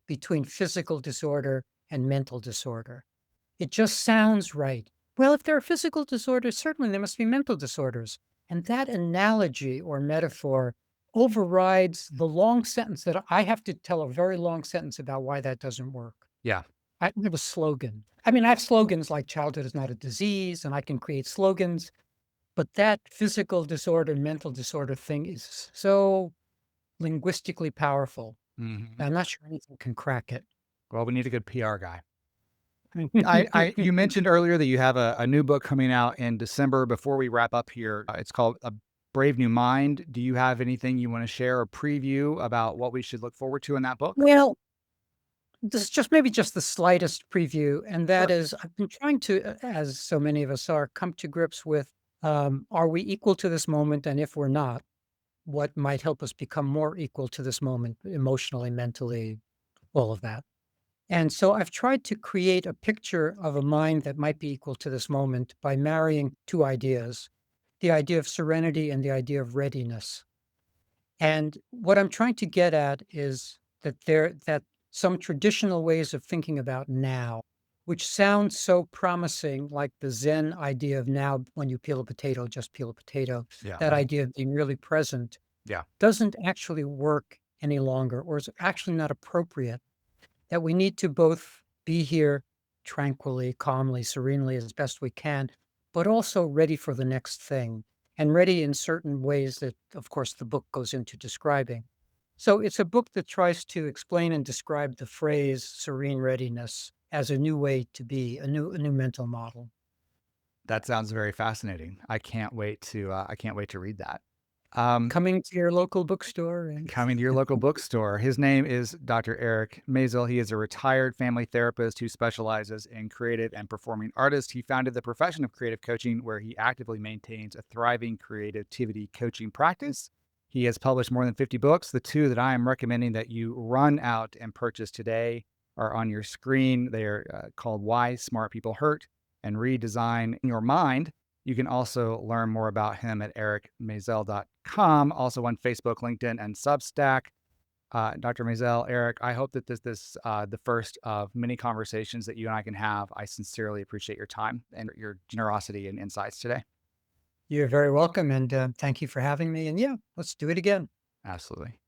[SPEAKER 1] between physical disorder and mental disorder. It just sounds right. Well, if there are physical disorders, certainly there must be mental disorders. And that analogy or metaphor overrides the long sentence that I have to tell a very long sentence about why that doesn't work.
[SPEAKER 2] Yeah.
[SPEAKER 1] I have a slogan. I mean, I have slogans like childhood is not a disease, and I can create slogans, but that physical disorder, mental disorder thing is so linguistically powerful.
[SPEAKER 2] Mhm.
[SPEAKER 1] I'm not sure anything can crack it.
[SPEAKER 2] Well, we need a good PR guy. You mentioned earlier that you have a new book coming out in December. Before we wrap up here, it's called A Brave New Mind. Do you have anything you want to share or preview about what we should look forward to in that book?
[SPEAKER 1] Well, this is just maybe just the slightest preview, and that
[SPEAKER 2] Sure.
[SPEAKER 1] is I've been trying to, as so many of us are, come to grips with, are we equal to this moment? And if we're not, what might help us become more equal to this moment emotionally, mentally, all of that. And so I've tried to create a picture of a mind that might be equal to this moment by marrying two ideas, the idea of serenity and the idea of readiness. And what I'm trying to get at is that some traditional ways of thinking about now, which sounds so promising, like the Zen idea of now, when you peel a potato, just peel a potato,
[SPEAKER 2] Yeah.
[SPEAKER 1] that idea of being really present,
[SPEAKER 2] Yeah.
[SPEAKER 1] doesn't actually work any longer, or is actually not appropriate. That we need to both be here tranquilly, calmly, serenely as best we can, but also ready for the next thing and ready in certain ways that, of course, the book goes into describing. So it's a book that tries to explain and describe the phrase serene readiness as a new way to be, a new mental model.
[SPEAKER 2] That sounds very fascinating. I can't wait to read that.
[SPEAKER 1] Coming to your local bookstore and
[SPEAKER 2] Coming to your local bookstore. His name is Dr. Eric Maisel. He is a retired family therapist who specializes in creative and performing artists. He founded the profession of creative coaching, where he actively maintains a thriving creativity coaching practice. He has published more than 50 books. The two that I am recommending that you run out and purchase today are on your screen. They are called Why Smart People Hurt and Redesign Your Mind. You can also learn more about him at ericmaisel.com, also on Facebook, LinkedIn, and Substack. Dr. Maisel, Eric, I hope that this the first of many conversations that you and I can have. I sincerely appreciate your time and your generosity and insights today.
[SPEAKER 1] you're very welcome. And thank you for having me. And yeah, let's do it again.
[SPEAKER 2] Absolutely.